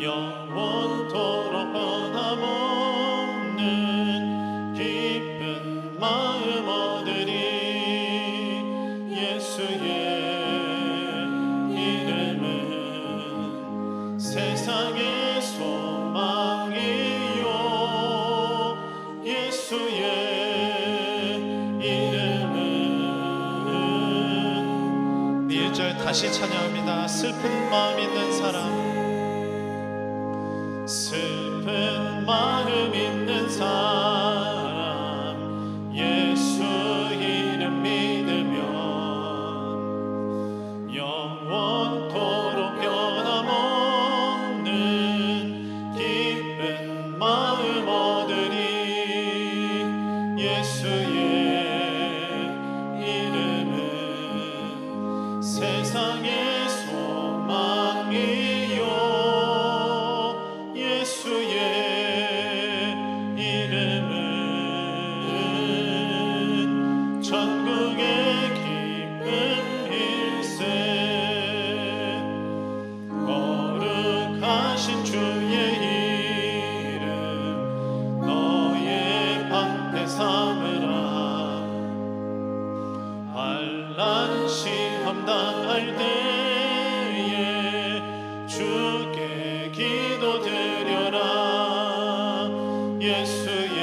영원토록 변함없는 기쁜 마음 얻으리. 예수의 이름은 세상의 소망이요. 예수의 이름은. 네 1절 다시 찬양합니다. 슬픈 마음 있는 사람, 슬픈 마음 있는 사람, 예수 이름 믿으면 영원토록 변함없는 기쁜 마음 얻으리. 예수의 이름은 세상의 소망이요. 예수의 이름은 천국의 기쁨 일세. 거룩하신 주의 이름 너의 방패 삼으라. 환난 시험 당할 때에 주께 기도드려라. 예수의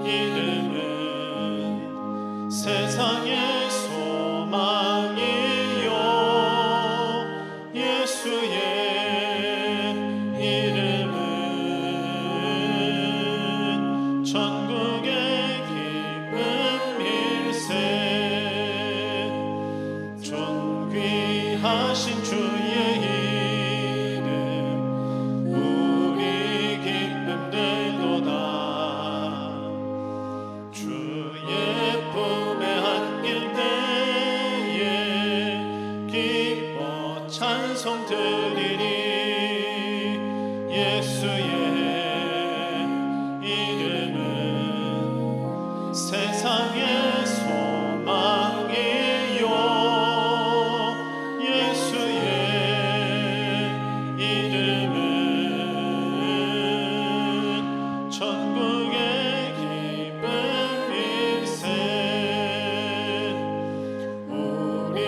이름은 세상의 소망이요. 예수의 이름은 천국의 기쁨 일세. 존귀하신 주의 이름 우리 기쁨 되도다. 주의 품에 안길 때에 기뻐 찬송 드리리. 예수의 이름은 세상의 소망이요. 예수의 이름은 천국의 기쁨 일세. 우리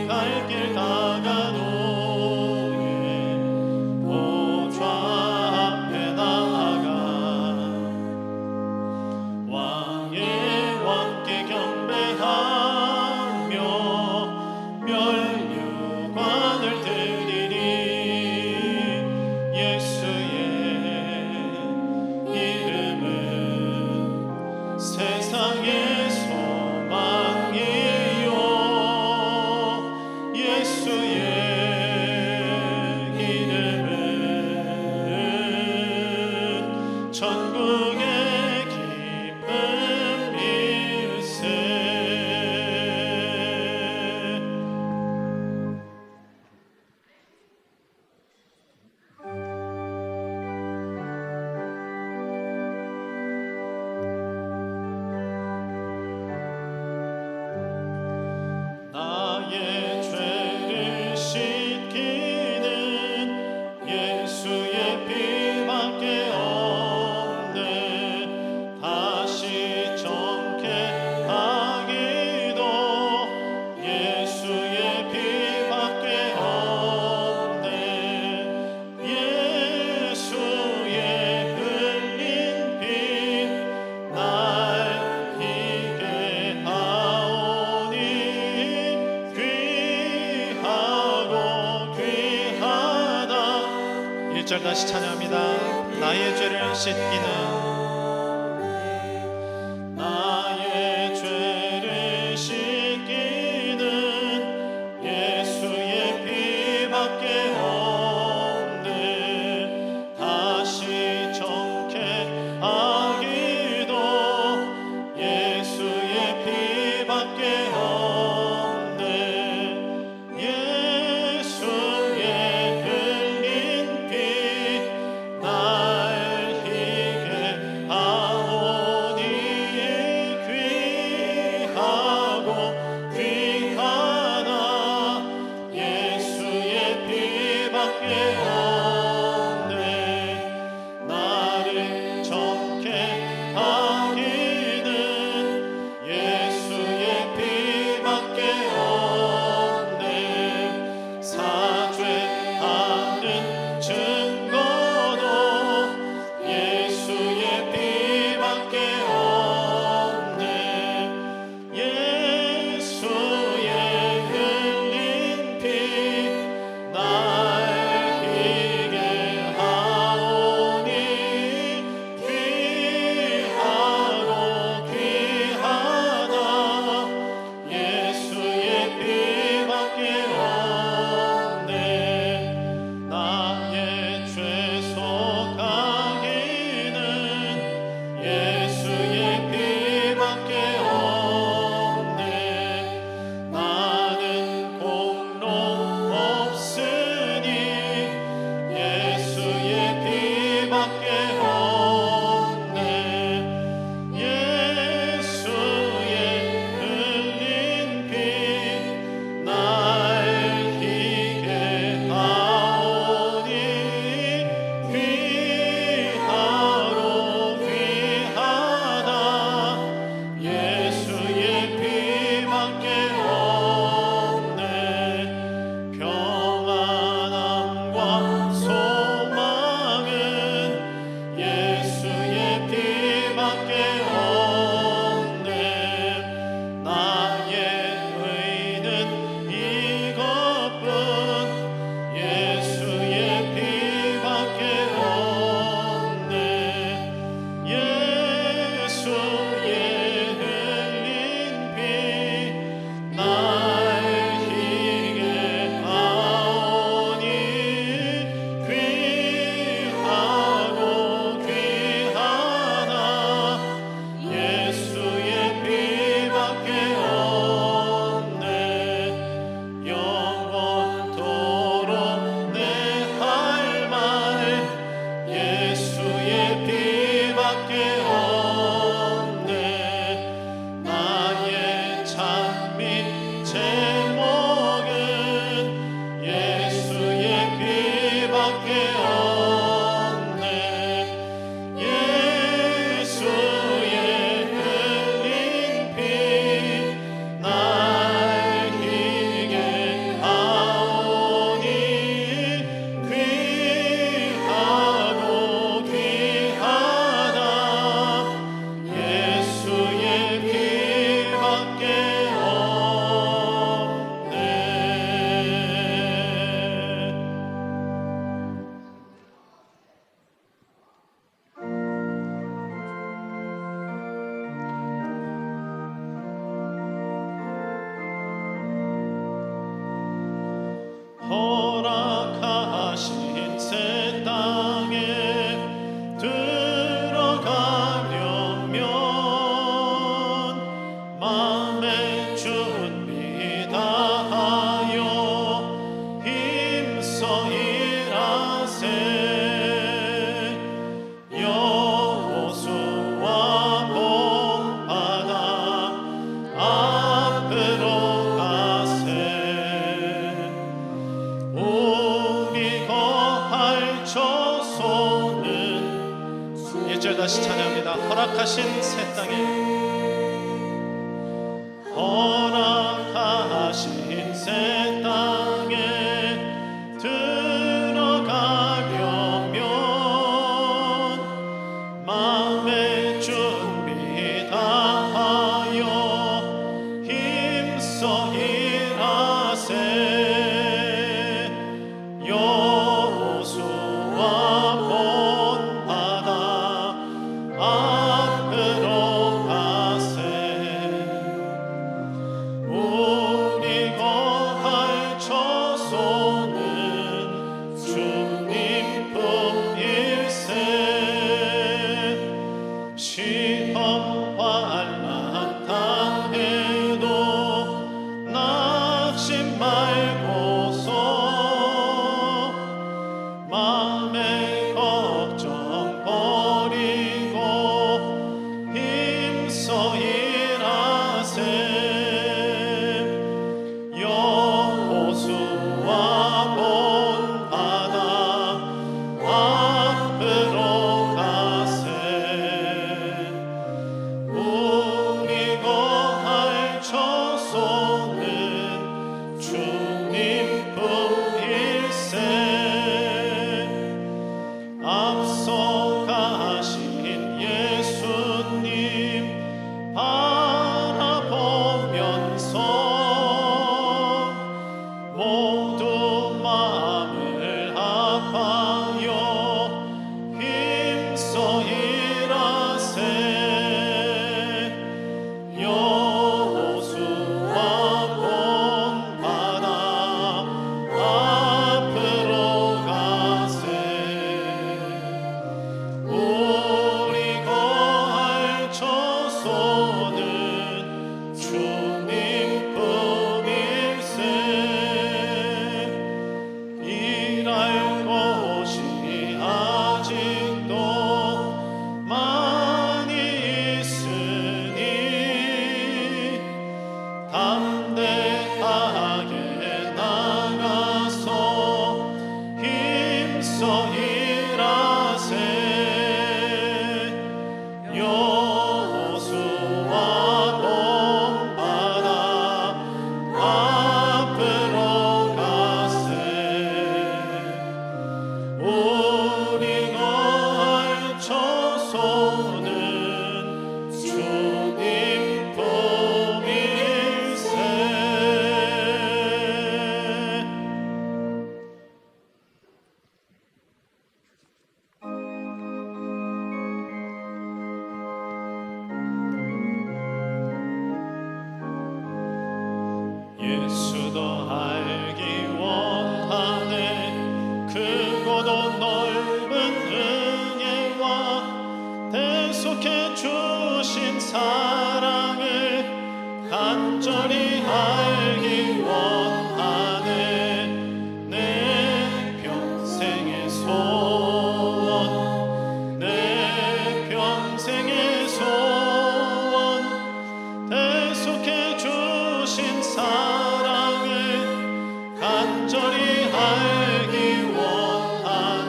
갈 길 다가도에 보좌 앞에 나아가 왕의 왕께 경배하며 멸류관을 드리리. 예수의 이름은 세상의 소망이요. 예수의 이름은 천국의 기쁨 일세. 나의 죄를 씻기는 예수의 피밖에 없네. 다시 정케 하기도 예수의 피밖에 없네. 예수의 흘린 피 날 희게 하오니. 귀하고 귀하다. 1절 다시 찬양합니다. 나의 죄를 씻기는 나의 죄를 씻기는 예수의 피밖에 없네. 다시 정케 하기도 예수의 피밖에 없네. 예수의 흘린 피 날 희게 허락하신 새 땅에 들어가려면 마음의 준비 다하여 힘써 일하세. 여호수아 본받아 앞으로 가세. 우리 거할 저소는 1절 다시 찬양합니다. 허락하신 새 땅에 허락하신 새 땅에 들어가려면 마음의 준비 다하여 힘써 일하세. 여호수아 본받아 앞으로 가세. 우리 거할 저소는 주님 품일세. 시험 환난 당해도 낙심 말고서 마음의 걱정 버리고 힘써 일하세. 여호수아 본받아 앞으로 가세. 우리 거할 저소는 주님 품일세. 앞서 가신 예수님 바라보면서 모두 마음을 합하여 힘써 일하세. 여호수아 본받아 앞으로 가세. 우리 거할 저소는 주님 품일세. 일할 곳이 아직도 많이 있으니 담대하게 나가서 힘써 일하세. 여호수아 본받아 앞으로 가세. 우리 거할 저소는 주님 품일세. 예수도 알기 원하네. 크고도 넓은 은혜와 대속해 주신 사랑을 간절히 알기 원하네. 내 평생의 소원, 내 평생의 소원, 대속해 주신 사랑을 간절히 알기 원하네.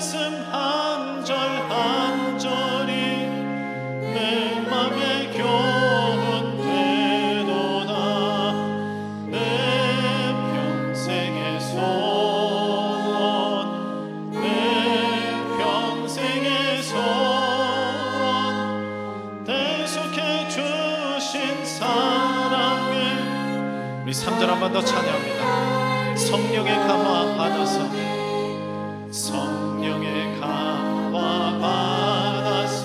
말씀 한 절 한 절이 내 맘에 교훈 되도다. 내 평생의 소원, 내 평생의 소원, 대속해 주신 사랑을. 우리 3절 한 번 더 찬양합니다. 성령의 감화 받아서, 성령의 감화 받아서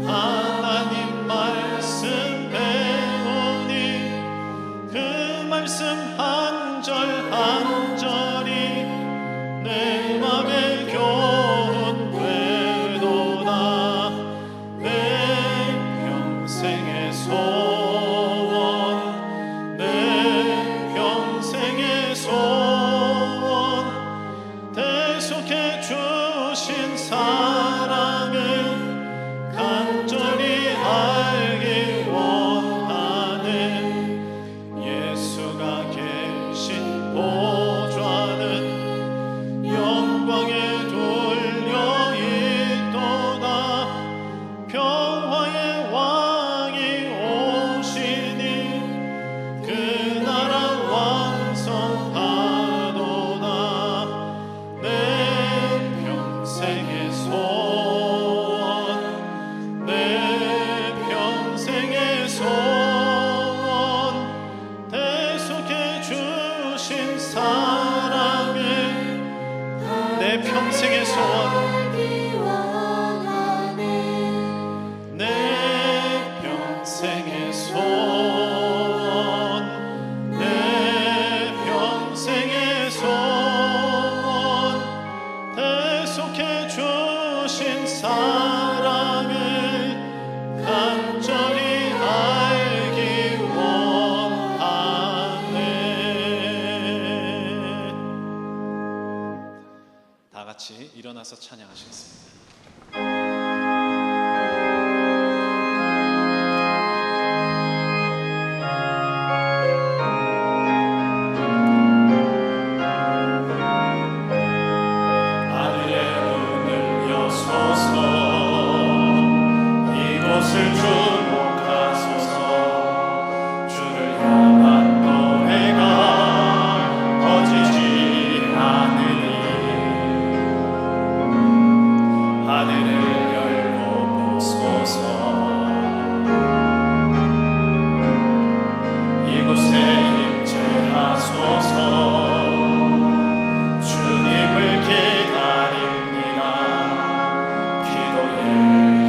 하나님 말씀 배우니 그 말씀 한 절 한 절이 내 맘에 교훈 되도다. 내 평생의 소원, 내 평생의 소원, 대속해 주신 사랑을 간절히 알기 원하는 예수가 계신 보좌는 영광에 둘려 있도다. 평화의 왕이 오시니 그 나라 완성하도다. 내 평생의 소원, 내 평생의 소원, 대속해 주신 사랑을. 내 평생의 소원, 내 평생의 소원, 내 평생의 소원, 대속해 주신 사랑을 간절히 알기 원하네. 다 같이 일어나서 찬양하시겠습니다. 하늘의 문을 여소서, 이곳을 주목하소서. 주를 향한 노래가 꺼지지 않으니 하늘을 열고 보소서. 이곳에 임재하소서. 주님을 기다립니다. 기도의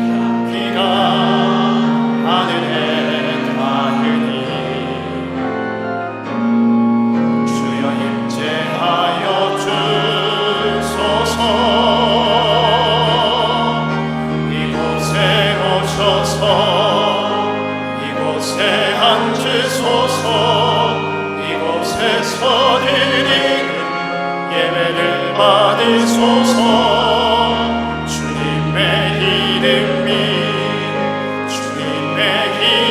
향기가 하늘에 닿으니 주여 임재하여 주소서. 이곳에 오셔서 이곳에 앉으소서. 이곳에서 드리는 예배를 받으소서. 주님의 이름이, 주님의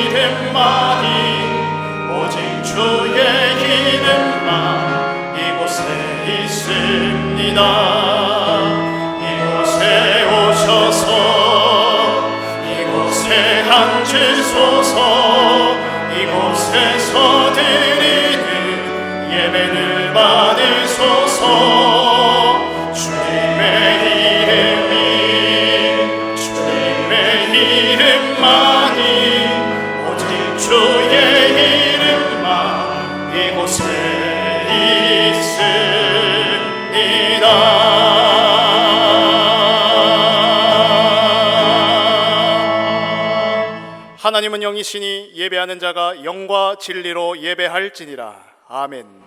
이름만이, 오직 주의 이름만 이곳에 있습니다. 이곳에 오셔서 이곳에 앉으소서. 이곳에서 드리는 예배를 받으소서. 주님의 이름이, 주님의 이름만이, 오직 주의 이름만 이곳에 있습니다. 하나님은 영이시니 예배하는 자가 영과 진리로 예배할지니라. 아멘.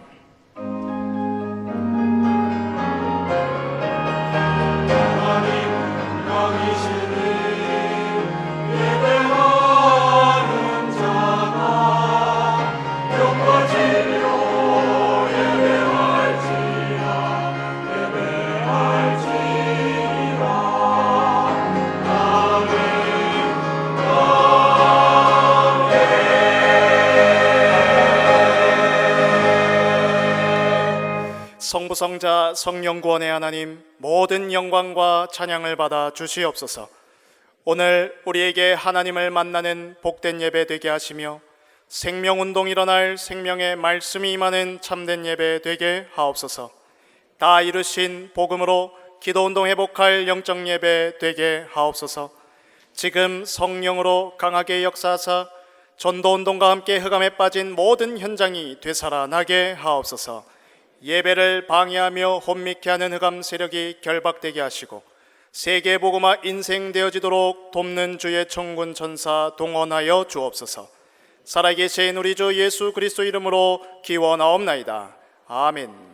성부성자 성령구원의 하나님, 모든 영광과 찬양을 받아 주시옵소서. 오늘 우리에게 하나님을 만나는 복된 예배 되게 하시며 생명운동 일어날 생명의 말씀이 임하는 참된 예배 되게 하옵소서. 다 이루신 복음으로 기도운동 회복할 영적 예배 되게 하옵소서. 지금 성령으로 강하게 역사하사 전도운동과 함께 흑암에 빠진 모든 현장이 되살아나게 하옵소서. 예배를 방해하며 혼미케 하는 흑암 세력이 결박되게 하시고 세계 복음화 인생 되어지도록 돕는 주의 천군 천사 동원하여 주옵소서. 살아계신 우리 주 예수 그리스도 이름으로 기원하옵나이다. 아멘.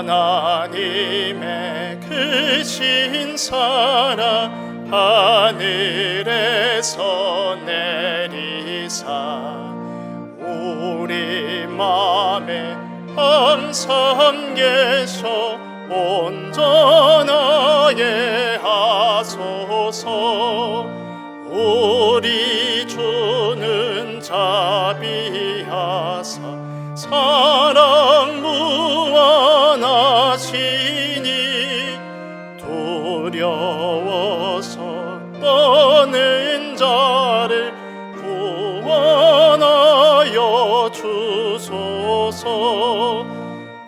하나님의 크신 사랑 하늘에서 내리사 우리 맘에 항상 계셔 온전하게 하소서. 우리 주는 자비하사 사랑 무한하시니 두려워서 떠는 자를 구원하여 주소서.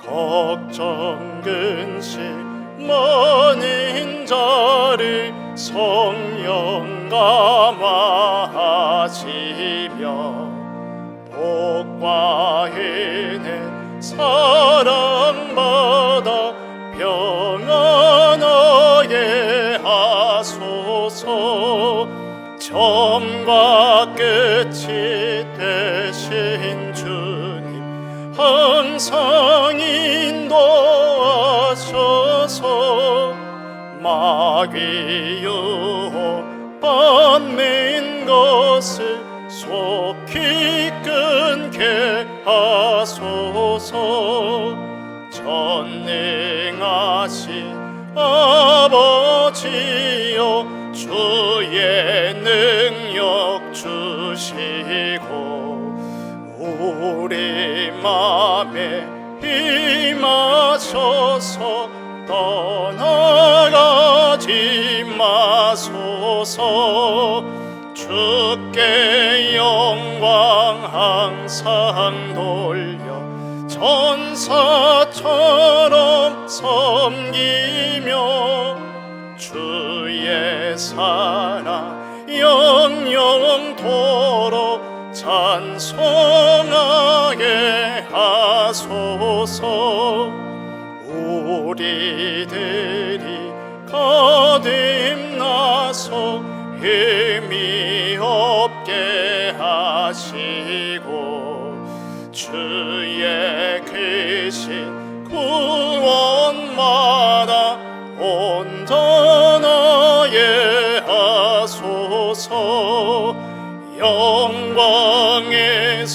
걱정 근심 많은 자를 성령 감화하시며 복과 은혜 사랑받아 평안하게 하소서. 처음과 끝이 되신 주님 항상 인도하셔서 마귀 유혹 받는 것을 속히 끊게 하소서. 전능하신 아버지여 주의 능력 주시고 우리 맘에 임하셔서 떠나가지 마소서. 주께 영광 항상 돌려 천사처럼 섬기며 주의 사랑 영영토록 찬송하게 하소서. 우리들이 거듭나서 힘이 없게 하시고 주의 크신 구원마다 온전하게 하소서. 영광에서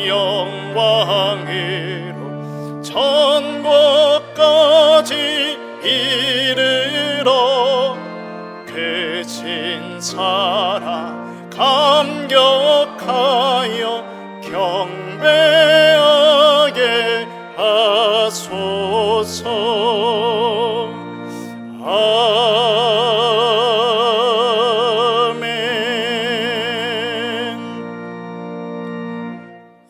영광으로 천국까지 이르러 크신 사랑 감격하여 경배하게 하소서. 아멘.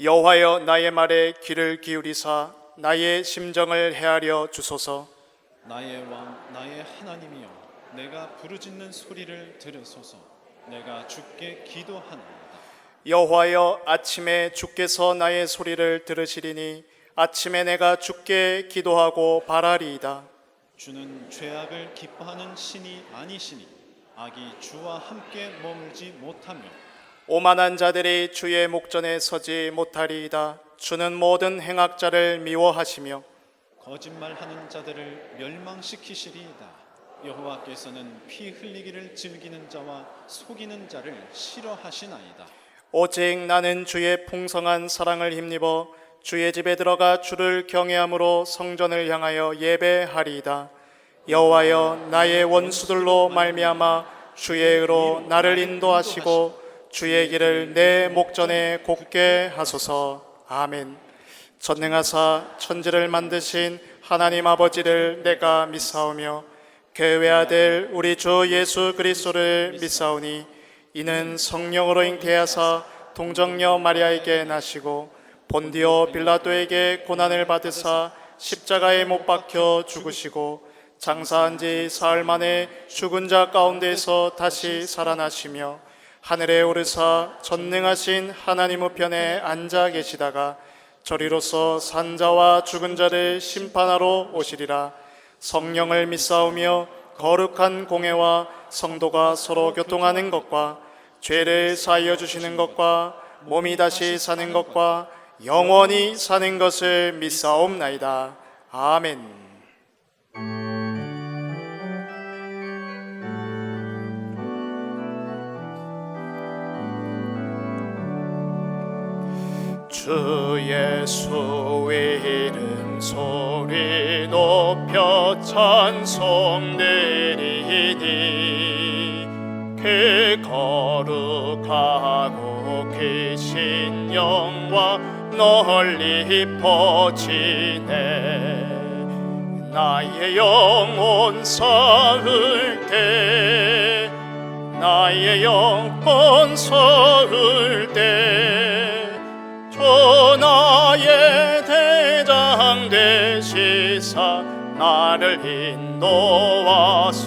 여호와여 나의 말에 귀를 기울이사 나의 심정을 헤아려 주소서. 나의 왕 나의 하나님이여 내가 부르짖는 소리를 들으소서. 내가 주께 기도하나이다. 여호와여 아침에 주께서 나의 소리를 들으시리니 아침에 내가 주께 기도하고 바라리이다. 주는 죄악을 기뻐하는 신이 아니시니 악이 주와 함께 머물지 못하며 오만한 자들이 주의 목전에 서지 못하리이다. 주는 모든 행악자를 미워하시며 거짓말하는 자들을 멸망시키시리이다. 여호와께서는 피 흘리기를 즐기는 자와 속이는 자를 싫어하시나이다. 오직 나는 주의 풍성한 사랑을 힘입어 주의 집에 들어가 주를 경외함으로 성전을 향하여 예배하리이다. 여호와여 나의 원수들로 말미암아 주의 의로 나를 인도하시고 주의 길을 내 목전에 곱게 하소서. 아멘. 전능하사 천지를 만드신 하나님 아버지를 내가 믿사오며 그 외아들 우리 주 예수 그리스도를 믿사오니 이는 성령으로 잉태하사 동정녀 마리아에게 나시고 본디오 빌라도에게 고난을 받으사 십자가에 못 박혀 죽으시고 장사한 지 사흘 만에 죽은 자 가운데서 다시 살아나시며 하늘에 오르사 전능하신 하나님 우편에 앉아 계시다가 저리로서 산자와 죽은 자를 심판하러 오시리라. 성령을 믿사오며 거룩한 공회와 성도가 서로 교통하는 것과 죄를 사하여 주시는 것과 몸이 다시 사는 것과 영원히 사는 것을 믿사옵나이다. 아멘. 주 예수의 이름 소리 높여 찬송 드리니 그 거룩하고 크신 영광 널리 퍼지네. 나의 영혼 서울 때 나의 영혼 서울 때 천하의 대장 되시사 나를 인도하소서.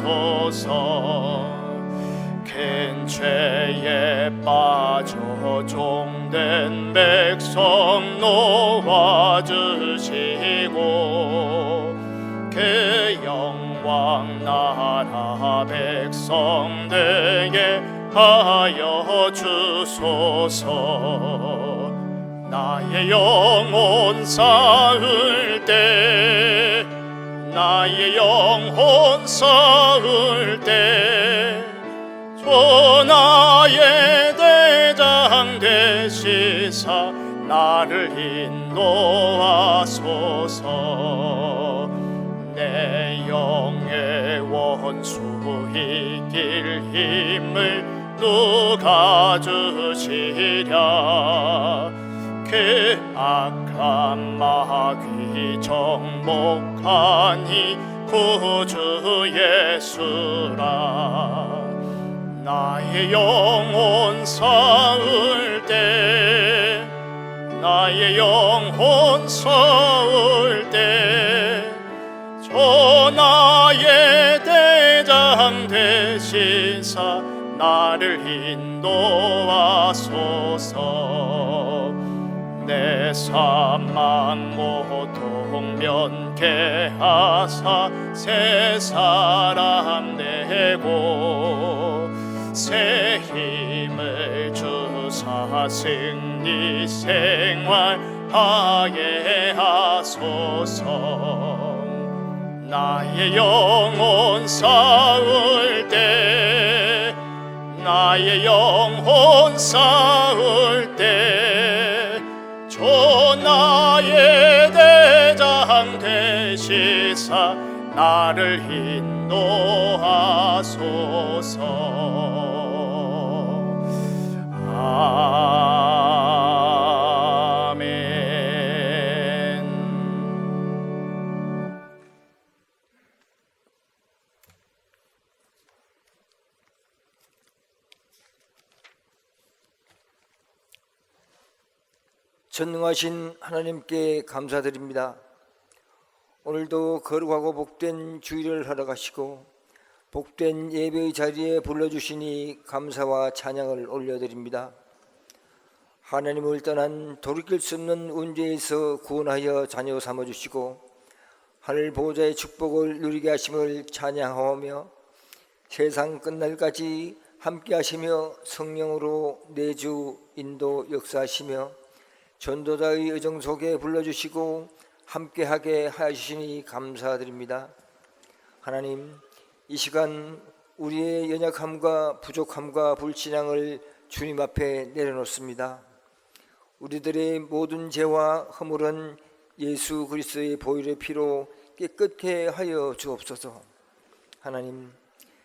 큰 죄에 빠져 종된 백성 놓아주시고 그 영광 나라 백성들에게 하여 주소서. 나의 영혼 싸울 때 나의 영혼 싸울 때 천하의 대장 되시사 나를 인도하소서. 내 영의 원수 이길 힘을 누가 주시랴. 그 악한 마귀 정복하니 구주 예수라. 나의 영혼 싸울 때 나의 영혼 싸울 때 천하의 대장 되시사 나를 인도하소서. 내 사망 고통 면케하사 새 사람 되고 새 힘을 주사 승리 생활하게 하소서. 나의 영혼 싸울 때 나의 영혼 싸울 때 천하의 대장 되시사 나를 인도하소서. 아멘. 전능하신 하나님께 감사드립니다. 오늘도 거룩하고 복된 주일을 허락하시고 복된 예배의 자리에 불러주시니 감사와 찬양을 올려드립니다. 하나님을 떠난 돌이킬 수 없는 문제에서 구원하여 자녀 삼아주시고 하늘 보호자의 축복을 누리게 하심을 찬양하오며 세상 끝날까지 함께 하시며 성령으로 내주 인도 역사하시며 전도자의 의정 속에 불러주시고 함께하게 하시니 감사드립니다. 하나님, 이 시간 우리의 연약함과 부족함과 불신앙을 주님 앞에 내려놓습니다. 우리들의 모든 죄와 허물은 예수 그리스도의 보혈의 피로 깨끗게 하여 주옵소서. 하나님,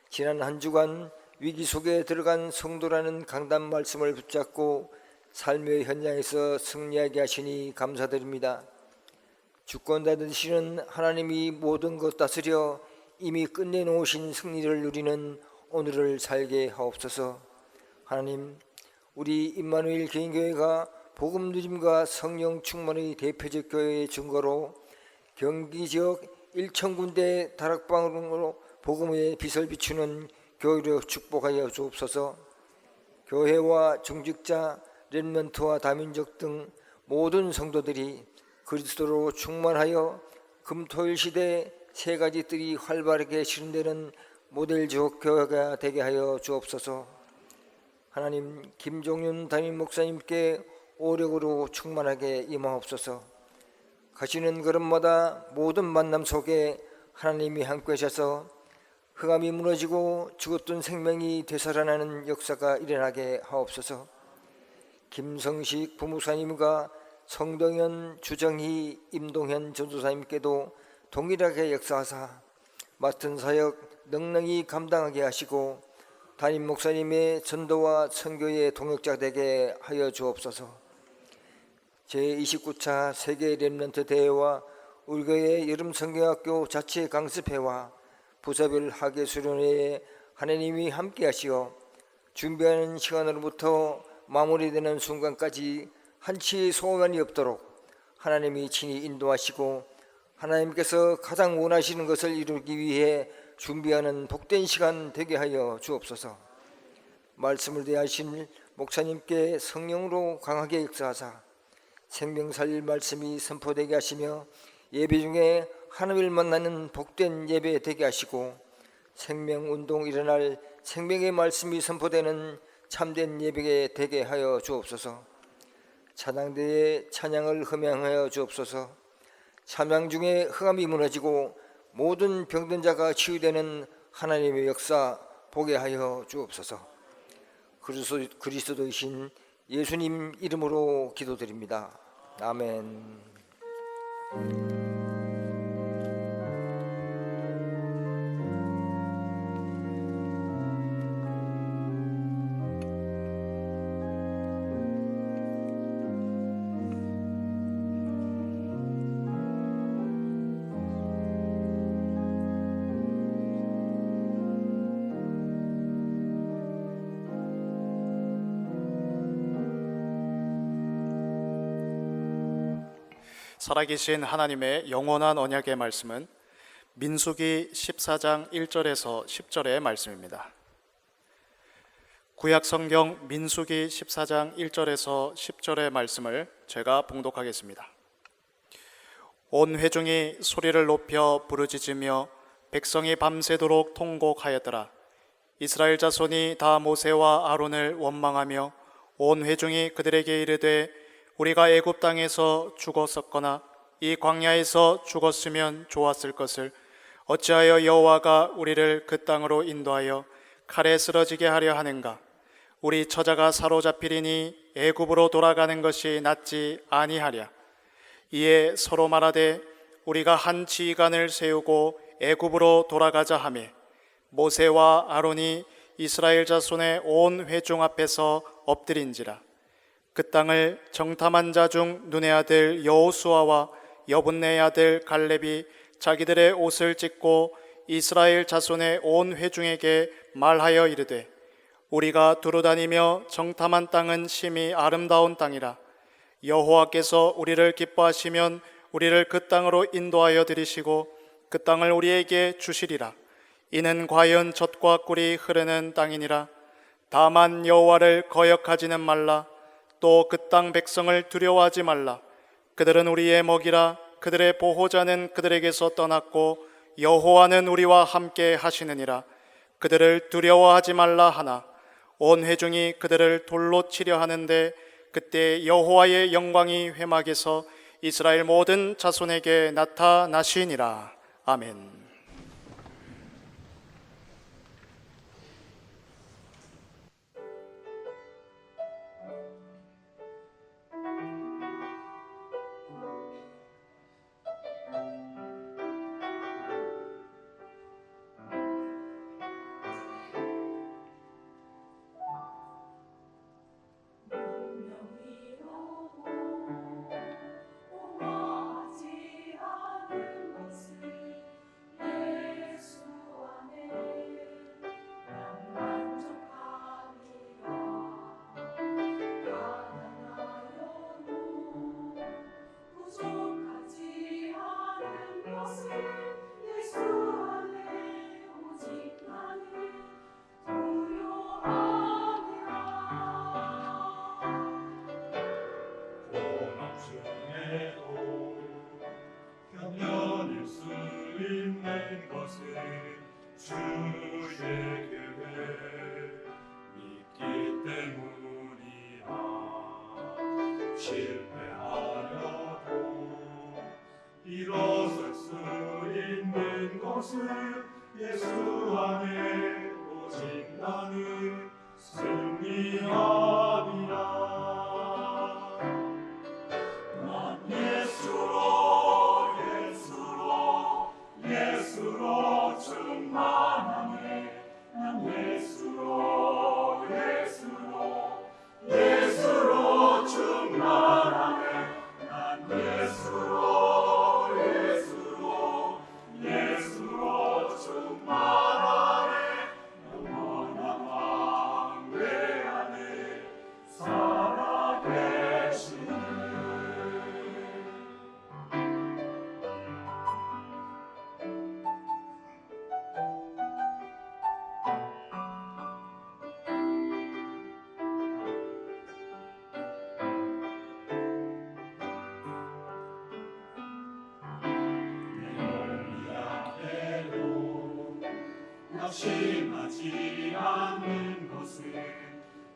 지난 한 주간 위기 속에 들어간 성도라는 강단 말씀을 붙잡고 삶의 현장에서 승리하게 하시니 감사드립니다. 주권자 되시는 하나님이 모든 것 다스려 이미 끝내놓으신 승리를 누리는 오늘을 살게 하옵소서. 하나님, 우리 임마누엘 개인교회가 복음 누림과 성령 충만의 대표적 교회의 증거로 경기 지역 1,000군데 다락방으로 복음의 빛을 비추는 교회로 축복하여 주옵소서. 교회와 중직자, 렘넌트와 다민족 등 모든 성도들이 그리스도로 충만하여 금토일 시대 세 가지 뜰이 활발하게 실현되는 모델지역 교회가 되게 하여 주옵소서. 하나님, 김종윤 담임 목사님께 오력으로 충만하게 임하옵소서. 가시는 걸음마다 모든 만남 속에 하나님이 함께 하셔서 흑암이 무너지고 죽었던 생명이 되살아나는 역사가 일어나게 하옵소서. 김성식 부목사님과 성동현, 주정희, 임동현 전도사님께도 동일하게 역사하사 맡은 사역 넉넉히 감당하게 하시고 담임 목사님의 전도와 선교의 동역자 되게 하여 주옵소서. 제29차 세계 렘넌트 대회와 우리 교회 여름 성경학교 자체 강습회와 부서별 학예 수련회에 하나님이 함께 하시어 준비하는 시간으로부터 마무리되는 순간까지 한치의 소원이 없도록 하나님이 친히 인도하시고 하나님께서 가장 원하시는 것을 이루기 위해 준비하는 복된 시간 되게 하여 주옵소서. 말씀을 대하신 목사님께 성령으로 강하게 역사하사 생명 살릴 말씀이 선포되게 하시며 예배 중에 하나님을 만나는 복된 예배 되게 하시고 생명운동 일어날 생명의 말씀이 선포되는 참된 예배가 되게 하여 주옵소서. 찬양대의 찬양을 흠양하여 주옵소서. 찬양 중에 흑암이 무너지고 모든 병든 자가 치유되는 하나님의 역사 보게 하여 주옵소서. 그리스도이신 예수님 이름으로 기도드립니다. 아멘. 살아계신 하나님의 영원한 언약의 말씀은 민수기 14장 1절에서 10절의 말씀입니다. 구약 성경 민수기 14장 1절에서 10절의 말씀을 제가 봉독하겠습니다. 온 회중이 소리를 높여 부르짖으며 백성이 밤새도록 통곡하였더라. 이스라엘 자손이 다 모세와 아론을 원망하며 온 회중이 그들에게 이르되 우리가 애굽 땅에서 죽었었거나 이 광야에서 죽었으면 좋았을 것을 어찌하여 여호와가 우리를 그 땅으로 인도하여 칼에 쓰러지게 하려 하는가? 우리 처자가 사로잡히리니 애굽으로 돌아가는 것이 낫지 아니하랴. 이에 서로 말하되 우리가 한 지휘관을 세우고 애굽으로 돌아가자 하매 모세와 아론이 이스라엘 자손의 온 회중 앞에서 엎드린지라. 그 땅을 정탐한 자 중 눈의 아들 여호수아와 여분네의 아들 갈렙이 자기들의 옷을 찢고 이스라엘 자손의 온 회중에게 말하여 이르되 우리가 두루다니며 정탐한 땅은 심히 아름다운 땅이라. 여호와께서 우리를 기뻐하시면 우리를 그 땅으로 인도하여 들이시고 그 땅을 우리에게 주시리라. 이는 과연 젖과 꿀이 흐르는 땅이니라. 다만 여호와를 거역하지는 말라. 또 그 땅 백성을 두려워하지 말라. 그들은 우리의 먹이라. 그들의 보호자는 그들에게서 떠났고 여호와는 우리와 함께 하시느니라. 그들을 두려워하지 말라 하나 온 회중이 그들을 돌로 치려 하는데 그때 여호와의 영광이 회막에서 이스라엘 모든 자손에게 나타나시니라. 아멘. 낙심하지 않는 것은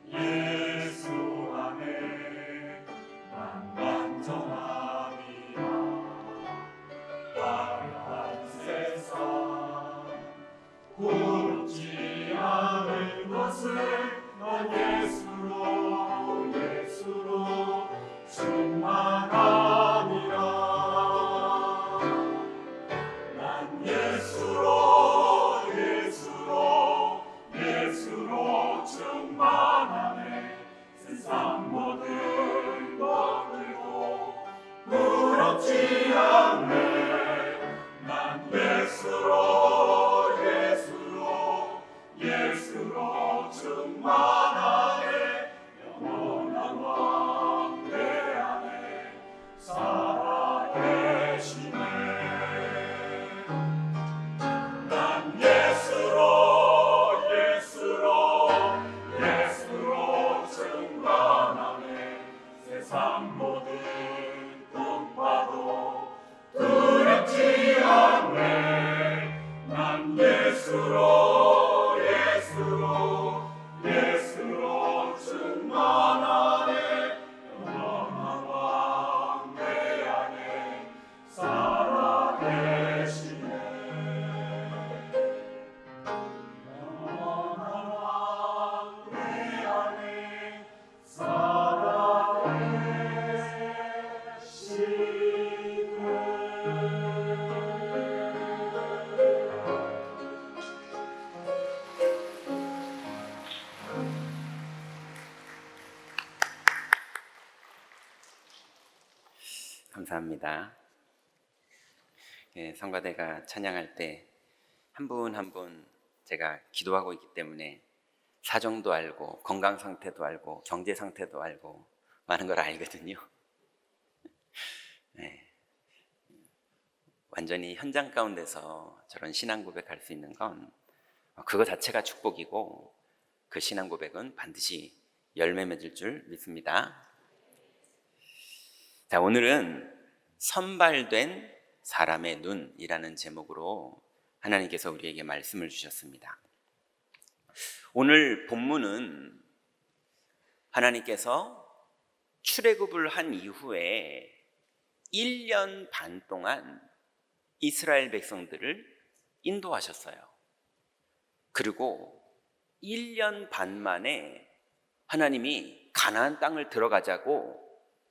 예수 안에 난 완전함이라. 화려한 세상 부럽지 않은 것은 난 예수로 충만함이라. 난 예수로 충만하네. 세상 모든 것 들고 부럽지 않네. 난 예수로 충만하네. 영원한 왕 내 안에 살아계시네. 난 예수로 충만하네. 세상 모든 풍파도 두렵지 않네. 난 예수로 충만하네. 영원한 왕 내 안에 살아계시네. 영원한 왕 내 안에 감사합니다. 성가대가 찬양할 때 한 분 한 분 제가 기도하고 있기 때문에 사정도 알고 건강 상태도 알고 경제 상태도 알고 많은 걸 알거든요. 완전히 현장 가운데서 저런 신앙 고백할 수 있는 건 그거 자체가 축복이고 그 신앙 고백은 반드시 열매 맺을 줄 믿습니다. 자, 오늘은 선발된 사람의 눈이라는 제목으로 하나님께서 우리에게 말씀을 주셨습니다. 오늘 본문은 하나님께서 출애굽을 한 이후에 1년 반 동안 이스라엘 백성들을 인도하셨어요. 그리고 1년 반 만에 하나님이 가나안 땅을 들어가자고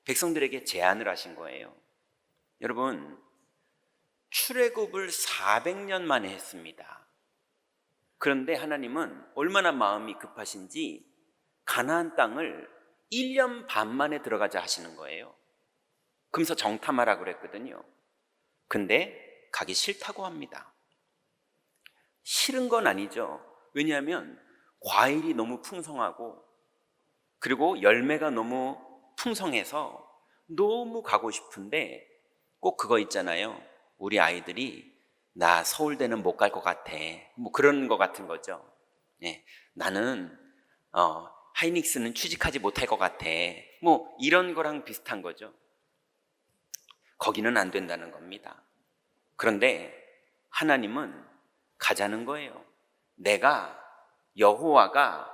백성들에게 제안을 하신 거예요. 여러분, 출애굽을 400년 만에 했습니다. 그런데 하나님은 얼마나 마음이 급하신지 가나안 땅을 1년 반 만에 들어가자 하시는 거예요. 그러면서 정탐하라고 그랬거든요. 근데 가기 싫다고 합니다. 싫은 건 아니죠. 왜냐하면 과일이 너무 풍성하고 그리고 열매가 너무 풍성해서 너무 가고 싶은데 꼭 그거 있잖아요. 우리 아이들이 나 서울대는 못 갈 것 같아. 뭐 그런 것 같은 거죠. 나는 하이닉스는 취직하지 못할 것 같아. 뭐 이런 거랑 비슷한 거죠. 거기는 안 된다는 겁니다. 그런데 하나님은 가자는 거예요. 내가 여호와가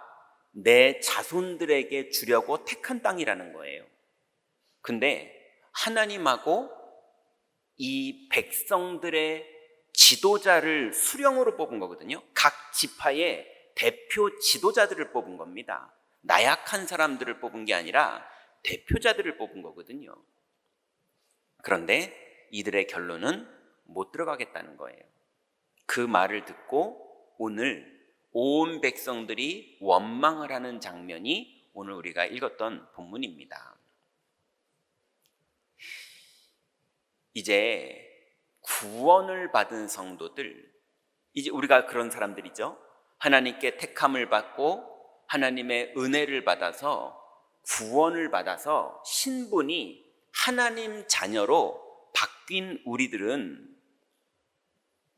내 자손들에게 주려고 택한 땅이라는 거예요. 근데 하나님하고 이 백성들의 지도자를 수령으로 뽑은 거거든요. 각 지파의 대표 지도자들을 뽑은 겁니다. 나약한 사람들을 뽑은 게 아니라 대표자들을 뽑은 거거든요. 그런데 이들의 결론은 못 들어가겠다는 거예요. 그 말을 듣고 오늘 온 백성들이 원망을 하는 장면이 오늘 우리가 읽었던 본문입니다. 이제 구원을 받은 성도들, 이제 우리가 그런 사람들이죠. 하나님께 택함을 받고 하나님의 은혜를 받아서 구원을 받아서 신분이 하나님 자녀로 바뀐 우리들은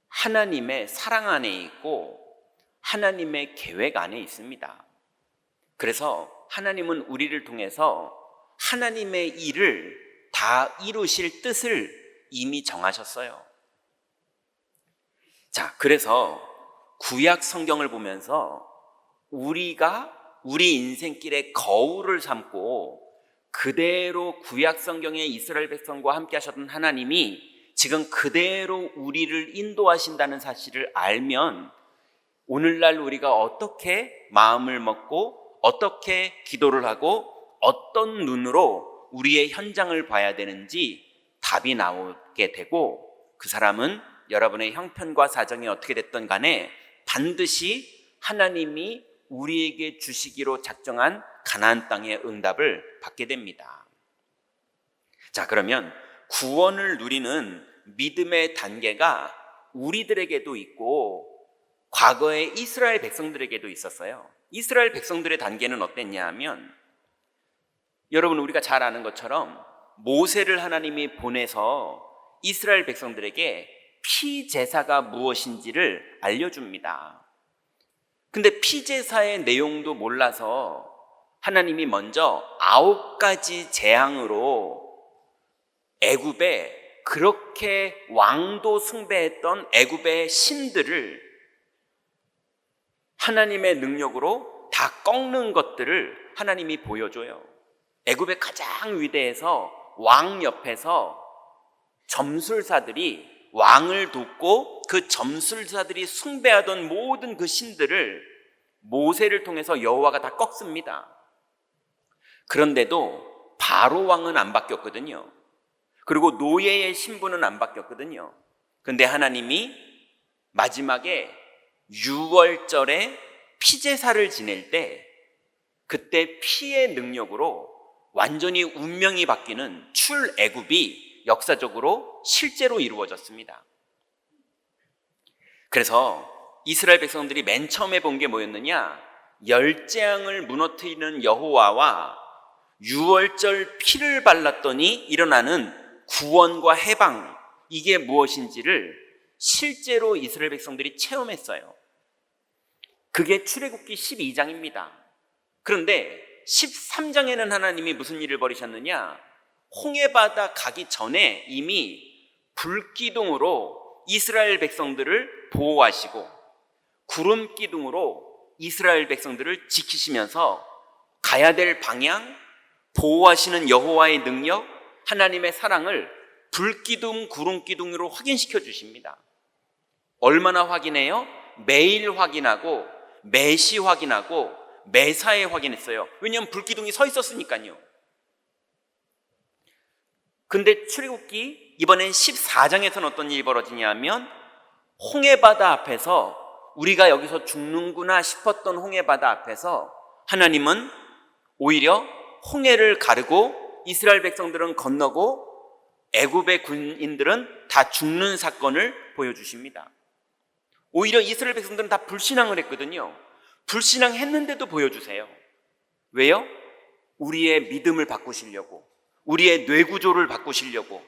하나님의 사랑 안에 있고 하나님의 계획 안에 있습니다. 그래서 하나님은 우리를 통해서 하나님의 일을 다 이루실 뜻을 이미 정하셨어요. 자, 그래서 구약 성경을 보면서 우리가 우리 인생길에 거울을 삼고 그대로 구약 성경의 이스라엘 백성과 함께 하셨던 하나님이 지금 그대로 우리를 인도하신다는 사실을 알면 오늘날 우리가 어떻게 마음을 먹고 어떻게 기도를 하고 어떤 눈으로 우리의 현장을 봐야 되는지 답이 나오게 되고, 그 사람은 여러분의 형편과 사정이 어떻게 됐든 간에 반드시 하나님이 우리에게 주시기로 작정한 가나안 땅의 응답을 받게 됩니다. 자, 그러면 구원을 누리는 믿음의 단계가 우리들에게도 있고 과거의 이스라엘 백성들에게도 있었어요. 이스라엘 백성들의 단계는 어땠냐 하면, 여러분 우리가 잘 아는 것처럼 모세를 하나님이 보내서 이스라엘 백성들에게 피제사가 무엇인지를 알려줍니다. 근데 피제사의 내용도 몰라서 하나님이 먼저 9가지 재앙으로 애굽에 그렇게 왕도 숭배했던 애굽의 신들을 하나님의 능력으로 다 꺾는 것들을 하나님이 보여줘요. 애굽의 가장 위대해서 왕 옆에서 점술사들이 왕을 돕고 그 점술사들이 숭배하던 모든 그 신들을 모세를 통해서 여호와가 다 꺾습니다. 그런데도 바로 왕은 안 바뀌었거든요. 그리고 노예의 신분은 안 바뀌었거든요. 근데 하나님이 마지막에 6월절에 피제사를 지낼 때 그때 피의 능력으로 완전히 운명이 바뀌는 출애굽이 역사적으로 실제로 이루어졌습니다. 그래서 이스라엘 백성들이 맨 처음에 본 게 뭐였느냐? 열재앙을 무너뜨리는 여호와와 6월절 피를 발랐더니 일어나는 구원과 해방, 이게 무엇인지를 실제로 이스라엘 백성들이 체험했어요. 그게 출애굽기 12장입니다. 그런데 13장에는 하나님이 무슨 일을 벌이셨느냐? 홍해바다 가기 전에 이미 불기둥으로 이스라엘 백성들을 보호하시고 구름기둥으로 이스라엘 백성들을 지키시면서 가야 될 방향, 보호하시는 여호와의 능력, 하나님의 사랑을 불기둥, 구름기둥으로 확인시켜 주십니다. 얼마나 확인해요? 매일 확인하고 매시 확인하고 매사에 확인했어요. 왜냐하면 불기둥이 서 있었으니까요. 근데 출애굽기 이번엔 14장에서는 어떤 일이 벌어지냐면 홍해바다 앞에서 우리가 여기서 죽는구나 싶었던 홍해바다 앞에서 하나님은 오히려 홍해를 가르고 이스라엘 백성들은 건너고 애굽의 군인들은 다 죽는 사건을 보여주십니다. 오히려 이스라엘 백성들은 다 불신앙을 했거든요. 불신앙했는데도 보여주세요. 왜요? 우리의 믿음을 바꾸시려고, 우리의 뇌구조를 바꾸시려고,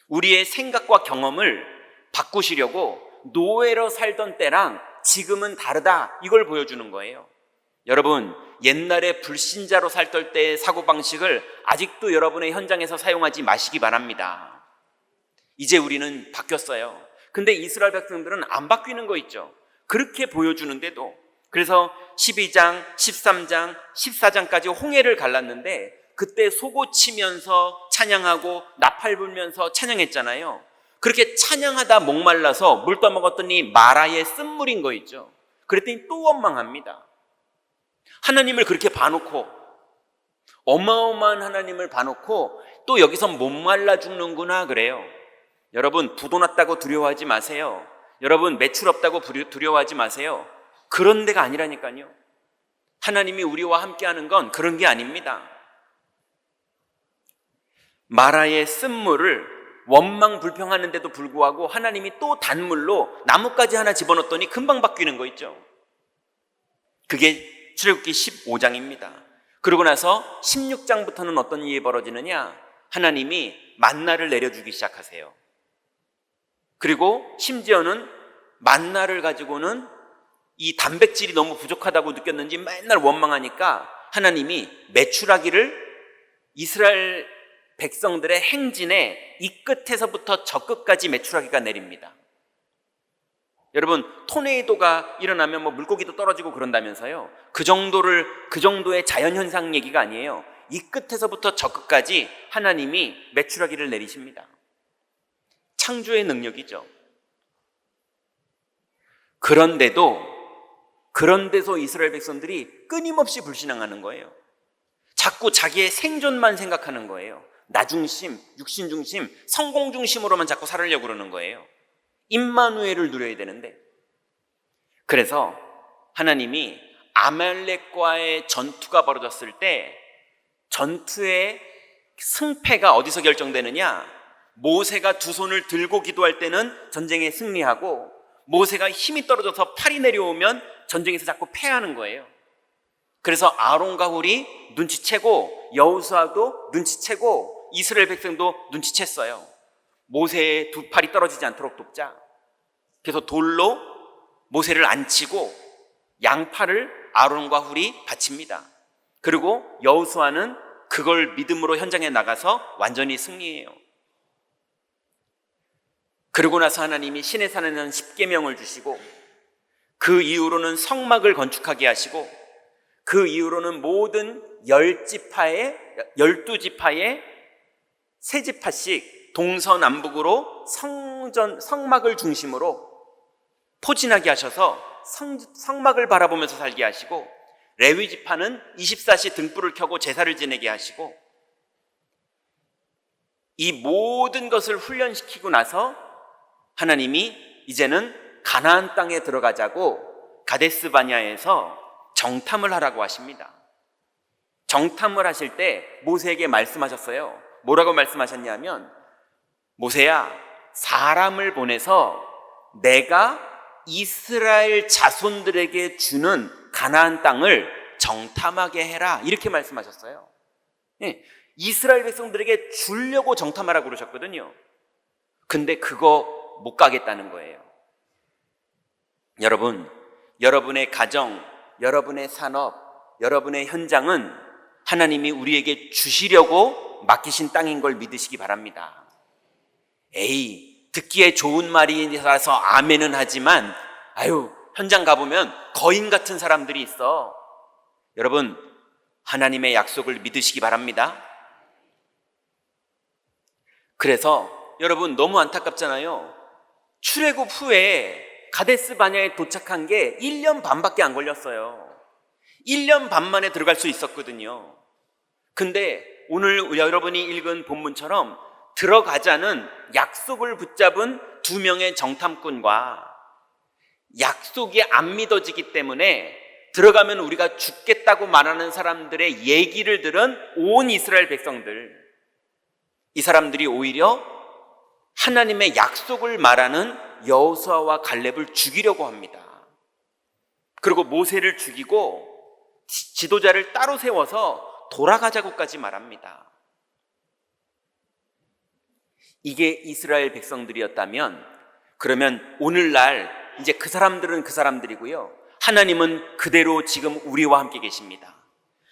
우리의 생각과 경험을 바꾸시려고 노예로 살던 때랑 지금은 다르다, 이걸 보여주는 거예요. 여러분, 옛날에 불신자로 살던 때의 사고방식을 아직도 여러분의 현장에서 사용하지 마시기 바랍니다. 이제 우리는 바뀌었어요. 근데 이스라엘 백성들은 안 바뀌는 거 있죠. 그렇게 보여주는데도. 그래서 12장, 13장, 14장까지 홍해를 갈랐는데 그때 속옷치면서 찬양하고 나팔 불면서 찬양했잖아요. 그렇게 찬양하다 목말라서 물 떠먹었더니 마라의 쓴물인 거 있죠. 그랬더니 또 원망합니다. 하나님을 그렇게 봐놓고, 어마어마한 하나님을 봐놓고 또 여기서 목말라 죽는구나 그래요. 여러분, 부도 났다고 두려워하지 마세요. 여러분, 매출 없다고 두려워하지 마세요. 그런 데가 아니라니까요. 하나님이 우리와 함께하는 건 그런 게 아닙니다. 마라의 쓴물을 원망 불평하는데도 불구하고 하나님이 또 단물로 나뭇가지 하나 집어넣었더니 금방 바뀌는 거 있죠. 그게 출애굽기 15장입니다. 그러고 나서 16장부터는 어떤 일이 벌어지느냐? 하나님이 만나를 내려주기 시작하세요. 그리고 심지어는 만나를 가지고는 이 단백질이 너무 부족하다고 느꼈는지 맨날 원망하니까 하나님이 메추라기를 이스라엘 백성들의 행진의 이 끝에서부터 저 끝까지 메추라기가 내립니다. 여러분, 토네이도가 일어나면 뭐 물고기도 떨어지고 그런다면서요. 그 정도의 자연현상 얘기가 아니에요. 이 끝에서부터 저 끝까지 하나님이 메추라기를 내리십니다. 창조의 능력이죠. 그런데서 이스라엘 백성들이 끊임없이 불신앙하는 거예요. 자꾸 자기의 생존만 생각하는 거예요. 나 중심, 육신 중심, 성공 중심으로만 자꾸 살으려고 그러는 거예요. 임마누엘을 누려야 되는데. 그래서 하나님이 아말렉과의 전투가 벌어졌을 때 전투의 승패가 어디서 결정되느냐? 모세가 두 손을 들고 기도할 때는 전쟁에 승리하고, 모세가 힘이 떨어져서 팔이 내려오면 전쟁에서 자꾸 패하는 거예요. 그래서 아론과 훌이 눈치채고, 여호수아도 눈치채고, 이스라엘 백성도 눈치챘어요. 모세의 두 팔이 떨어지지 않도록 돕자. 그래서 돌로 모세를 앉히고 양팔을 아론과 훌이 바칩니다. 그리고 여호수아는 그걸 믿음으로 현장에 나가서 완전히 승리해요. 그러고 나서 하나님이 시내산에는 십계명을 주시고, 그 이후로는 성막을 건축하게 하시고, 그 이후로는 모든 12지파의 세 지파씩 동서남북으로 성막을 중심으로 포진하게 하셔서 성막을 바라보면서 살게 하시고, 레위 지파는 24시 등불을 켜고 제사를 지내게 하시고, 이 모든 것을 훈련시키고 나서 하나님이 이제는 가나안 땅에 들어가자고 가데스 바냐에서 정탐을 하라고 하십니다. 정탐을 하실 때 모세에게 말씀하셨어요. 뭐라고 말씀하셨냐면, 모세야, 사람을 보내서 내가 이스라엘 자손들에게 주는 가나안 땅을 정탐하게 해라, 이렇게 말씀하셨어요. 이스라엘 백성들에게 주려고 정탐하라고 그러셨거든요. 근데 그거 못 가겠다는 거예요. 여러분, 여러분의 가정, 여러분의 산업, 여러분의 현장은 하나님이 우리에게 주시려고 맡기신 땅인 걸 믿으시기 바랍니다. 듣기에 좋은 말이라서 아멘은 하지만, 현장 가보면 거인 같은 사람들이 있어. 여러분, 하나님의 약속을 믿으시기 바랍니다. 그래서 여러분, 너무 안타깝잖아요. 출애굽 후에 가데스 바냐에 도착한 게 1년 반밖에 안 걸렸어요. 1년 반 만에 들어갈 수 있었거든요. 근데 오늘 여러분이 읽은 본문처럼 들어가자는 약속을 붙잡은 2명의 정탐꾼과 약속이 안 믿어지기 때문에 들어가면 우리가 죽겠다고 말하는 사람들의 얘기를 들은 온 이스라엘 백성들, 이 사람들이 오히려 하나님의 약속을 말하는 여호수아와 갈렙을 죽이려고 합니다. 그리고 모세를 죽이고 지도자를 따로 세워서 돌아가자고까지 말합니다. 이게 이스라엘 백성들이었다면, 그러면 오늘날 이제 그 사람들은 그 사람들이고요, 하나님은 그대로 지금 우리와 함께 계십니다.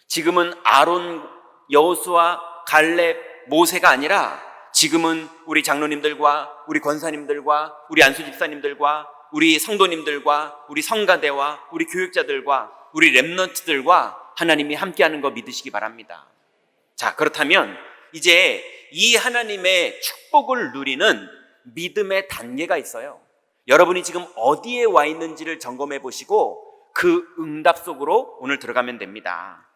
지금은 아론, 여호수아, 갈렙, 모세가 아니라 지금은 우리 장로님들과 우리 권사님들과 우리 안수 집사님들과 우리 성도님들과 우리 성가대와 우리 교육자들과 우리 렘넌트들과 하나님이 함께하는 거 믿으시기 바랍니다. 자, 그렇다면 이제 이 하나님의 축복을 누리는 믿음의 단계가 있어요. 여러분이 지금 어디에 와 있는지를 점검해 보시고 그 응답 속으로 오늘 들어가면 됩니다.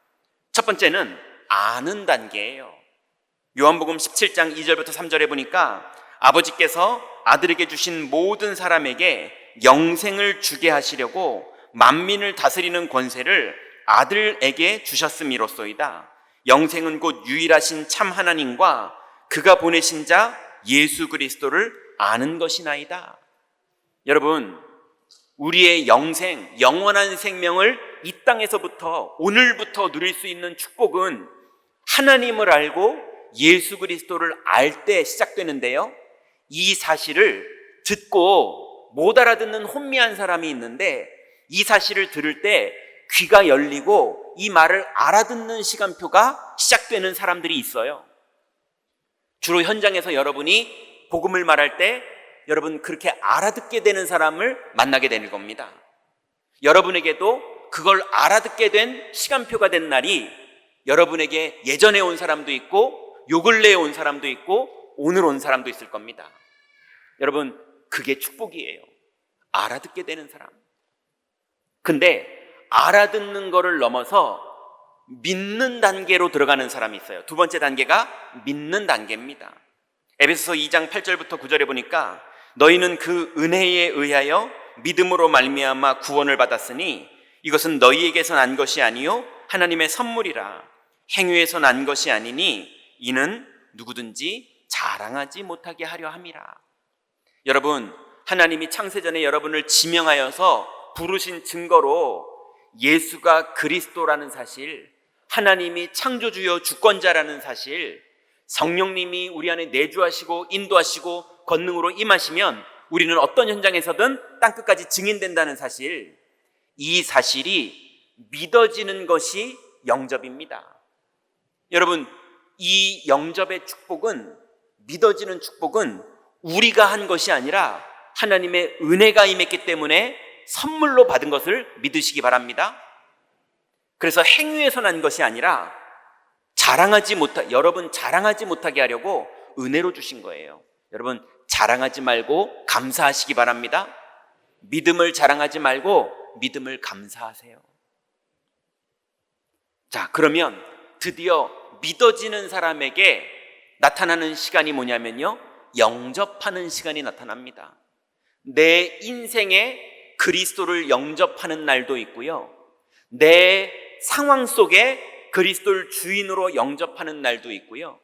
첫 번째는 아는 단계예요. 요한복음 17장 2절부터 3절에 보니까 아버지께서 아들에게 주신 모든 사람에게 영생을 주게 하시려고 만민을 다스리는 권세를 아들에게 주셨음이로소이다. 영생은 곧 유일하신 참 하나님과 그가 보내신 자 예수 그리스도를 아는 것이나이다. 여러분, 우리의 영생, 영원한 생명을 이 땅에서부터, 오늘부터 누릴 수 있는 축복은 하나님을 알고 예수 그리스도를 알 때 시작되는데요, 이 사실을 듣고 못 알아듣는 혼미한 사람이 있는데, 이 사실을 들을 때 귀가 열리고 이 말을 알아듣는 시간표가 시작되는 사람들이 있어요. 주로 현장에서 여러분이 복음을 말할 때 여러분 그렇게 알아듣게 되는 사람을 만나게 되는 겁니다. 여러분에게도 그걸 알아듣게 된 시간표가 된 날이 여러분에게 예전에 온 사람도 있고 요 근래에 온 사람도 있고 오늘 온 사람도 있을 겁니다. 여러분 그게 축복이에요. 알아듣게 되는 사람. 근데 알아듣는 거를 넘어서 믿는 단계로 들어가는 사람이 있어요. 두 번째 단계가 믿는 단계입니다. 에베소서 2장 8절부터 9절에 보니까 너희는 그 은혜에 의하여 믿음으로 말미암아 구원을 받았으니 이것은 너희에게서 난 것이 아니요 하나님의 선물이라. 행위에서 난 것이 아니니 이는 누구든지 자랑하지 못하게 하려 함이라. 여러분 하나님이 창세전에 여러분을 지명하여서 부르신 증거로 예수가 그리스도라는 사실, 하나님이 창조주여 주권자라는 사실, 성령님이 우리 안에 내주하시고 인도하시고 권능으로 임하시면 우리는 어떤 현장에서든 땅끝까지 증인된다는 사실, 이 사실이 믿어지는 것이 영접입니다. 여러분 이 영접의 축복은, 믿어지는 축복은 우리가 한 것이 아니라 하나님의 은혜가 임했기 때문에 선물로 받은 것을 믿으시기 바랍니다. 그래서 행위에서 난 것이 아니라 여러분 자랑하지 못하게 하려고 은혜로 주신 거예요. 여러분 자랑하지 말고 감사하시기 바랍니다. 믿음을 자랑하지 말고 믿음을 감사하세요. 자, 그러면 드디어 믿어지는 사람에게 나타나는 시간이 뭐냐면요, 영접하는 시간이 나타납니다. 내 인생에 그리스도를 영접하는 날도 있고요, 내 상황 속에 그리스도를 주인으로 영접하는 날도 있고요,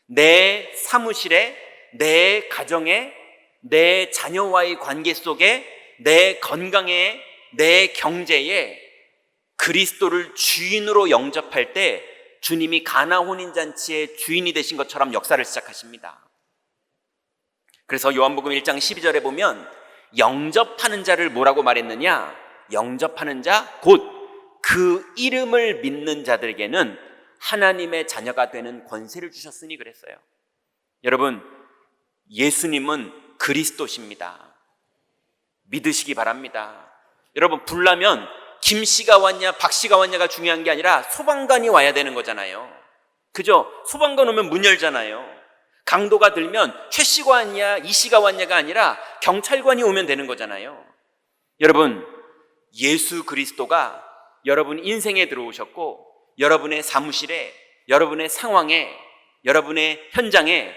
내 사무실에, 내 가정에, 내 자녀와의 관계 속에, 내 건강에, 내 경제에 그리스도를 주인으로 영접할 때 주님이 가나 혼인잔치의 주인이 되신 것처럼 역사를 시작하십니다. 그래서 요한복음 1장 12절에 보면 영접하는 자를 뭐라고 말했느냐? 영접하는 자, 곧 그 이름을 믿는 자들에게는 하나님의 자녀가 되는 권세를 주셨으니 그랬어요. 여러분, 예수님은 그리스도십니다. 믿으시기 바랍니다. 여러분, 불나면 김씨가 왔냐 박씨가 왔냐가 중요한 게 아니라 소방관이 와야 되는 거잖아요. 그죠? 소방관 오면 문 열잖아요. 강도가 들면 최씨가 왔냐 이씨가 왔냐가 아니라 경찰관이 오면 되는 거잖아요. 여러분, 예수 그리스도가 여러분 인생에 들어오셨고 여러분의 사무실에, 여러분의 상황에, 여러분의 현장에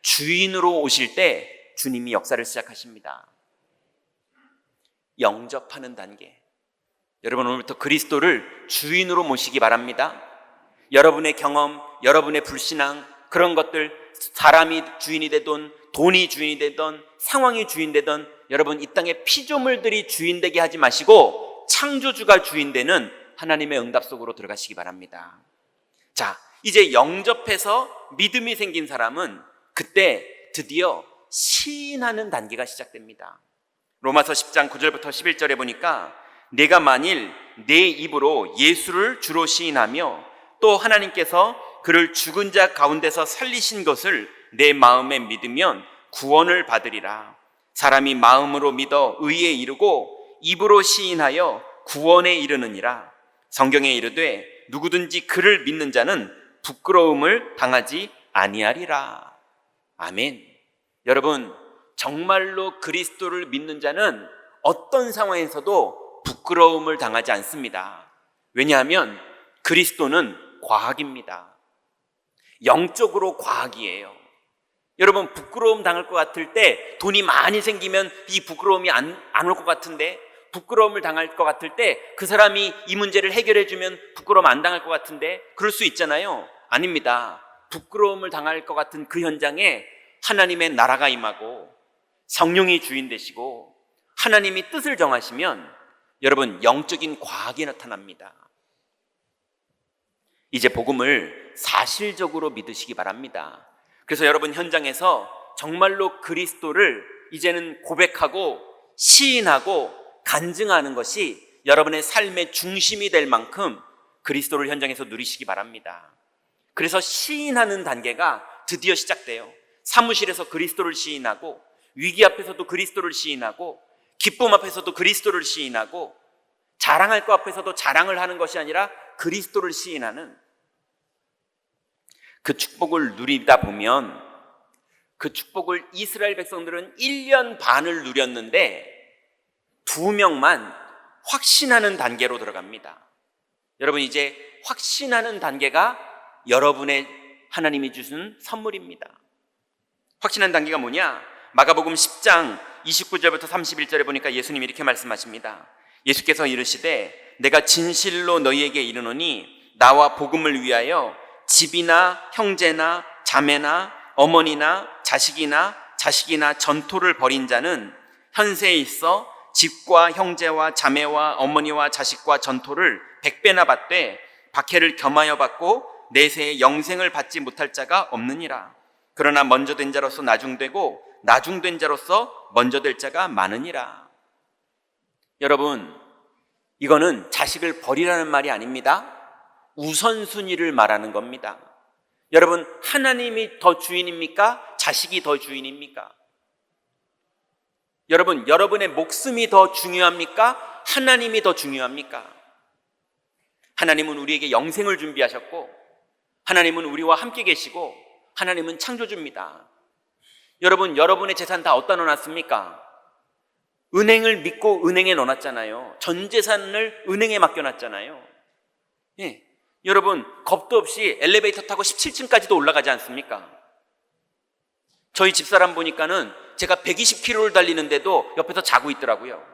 주인으로 오실 때 주님이 역사를 시작하십니다. 영접하는 단계. 여러분 오늘부터 그리스도를 주인으로 모시기 바랍니다. 여러분의 경험, 여러분의 불신앙, 그런 것들, 사람이 주인이 되든 돈이 주인이 되든 상황이 주인 되든 여러분 이 땅의 피조물들이 주인 되게 하지 마시고 창조주가 주인 되는 하나님의 응답 속으로 들어가시기 바랍니다. 자, 이제 영접해서 믿음이 생긴 사람은 그때 드디어 시인하는 단계가 시작됩니다. 로마서 10장 9절부터 11절에 보니까 내가 만일 내 입으로 예수를 주로 시인하며 또 하나님께서 그를 죽은 자 가운데서 살리신 것을 내 마음에 믿으면 구원을 받으리라. 사람이 마음으로 믿어 의에 이르고 입으로 시인하여 구원에 이르느니라. 성경에 이르되 누구든지 그를 믿는 자는 부끄러움을 당하지 아니하리라. 아멘. 여러분, 정말로 그리스도를 믿는 자는 어떤 상황에서도 부끄러움을 당하지 않습니다. 왜냐하면 그리스도는 과학입니다. 영적으로 과학이에요. 여러분, 부끄러움 당할 것 같을 때, 돈이 많이 생기면 이 부끄러움이 안 올 것 같은데, 부끄러움을 당할 것 같을 때 그 사람이 이 문제를 해결해 주면 부끄러움 안 당할 것 같은데, 그럴 수 있잖아요. 아닙니다. 부끄러움을 당할 것 같은 그 현장에 하나님의 나라가 임하고 성령이 주인 되시고 하나님이 뜻을 정하시면 여러분 영적인 과학이 나타납니다. 이제 복음을 사실적으로 믿으시기 바랍니다. 그래서 여러분 현장에서 정말로 그리스도를 이제는 고백하고 시인하고 간증하는 것이 여러분의 삶의 중심이 될 만큼 그리스도를 현장에서 누리시기 바랍니다. 그래서 시인하는 단계가 드디어 시작돼요. 사무실에서 그리스도를 시인하고, 위기 앞에서도 그리스도를 시인하고 기쁨 앞에서도 그리스도를 시인하고 자랑할 것 앞에서도 자랑을 하는 것이 아니라 그리스도를 시인하는 그 축복을 누리다 보면 그 축복을 이스라엘 백성들은 1년 반을 누렸는데 2명만 확신하는 단계로 들어갑니다. 여러분, 이제 확신하는 단계가 여러분의 하나님이 주신 선물입니다. 확신하는 단계가 뭐냐? 마가복음 10장 29절부터 31절에 보니까 예수님이 이렇게 말씀하십니다. 예수께서 이르시되 내가 진실로 너희에게 이르노니 나와 복음을 위하여 집이나 형제나 자매나 어머니나 자식이나 전토를 벌인 자는 현세에 있어 집과 형제와 자매와 어머니와 자식과 전토를 100배나 받되 박해를 겸하여 받고 내세에 영생을 받지 못할 자가 없느니라. 그러나 먼저 된 자로서 나중되고 나중된 자로서 먼저 될 자가 많으니라. 여러분, 이거는 자식을 버리라는 말이 아닙니다. 우선순위를 말하는 겁니다. 여러분, 하나님이 더 주인입니까? 자식이 더 주인입니까? 여러분, 여러분의 목숨이 더 중요합니까? 하나님이 더 중요합니까? 하나님은 우리에게 영생을 준비하셨고 하나님은 우리와 함께 계시고 하나님은 창조주입니다. 여러분, 여러분의 재산 다 어디다 넣어놨습니까? 은행을 믿고 은행에 넣어놨잖아요. 전 재산을 은행에 맡겨놨잖아요. 예. 여러분, 겁도 없이 엘리베이터 타고 17층까지도 올라가지 않습니까? 저희 집사람 보니까는 제가 120km를 달리는데도 옆에서 자고 있더라고요.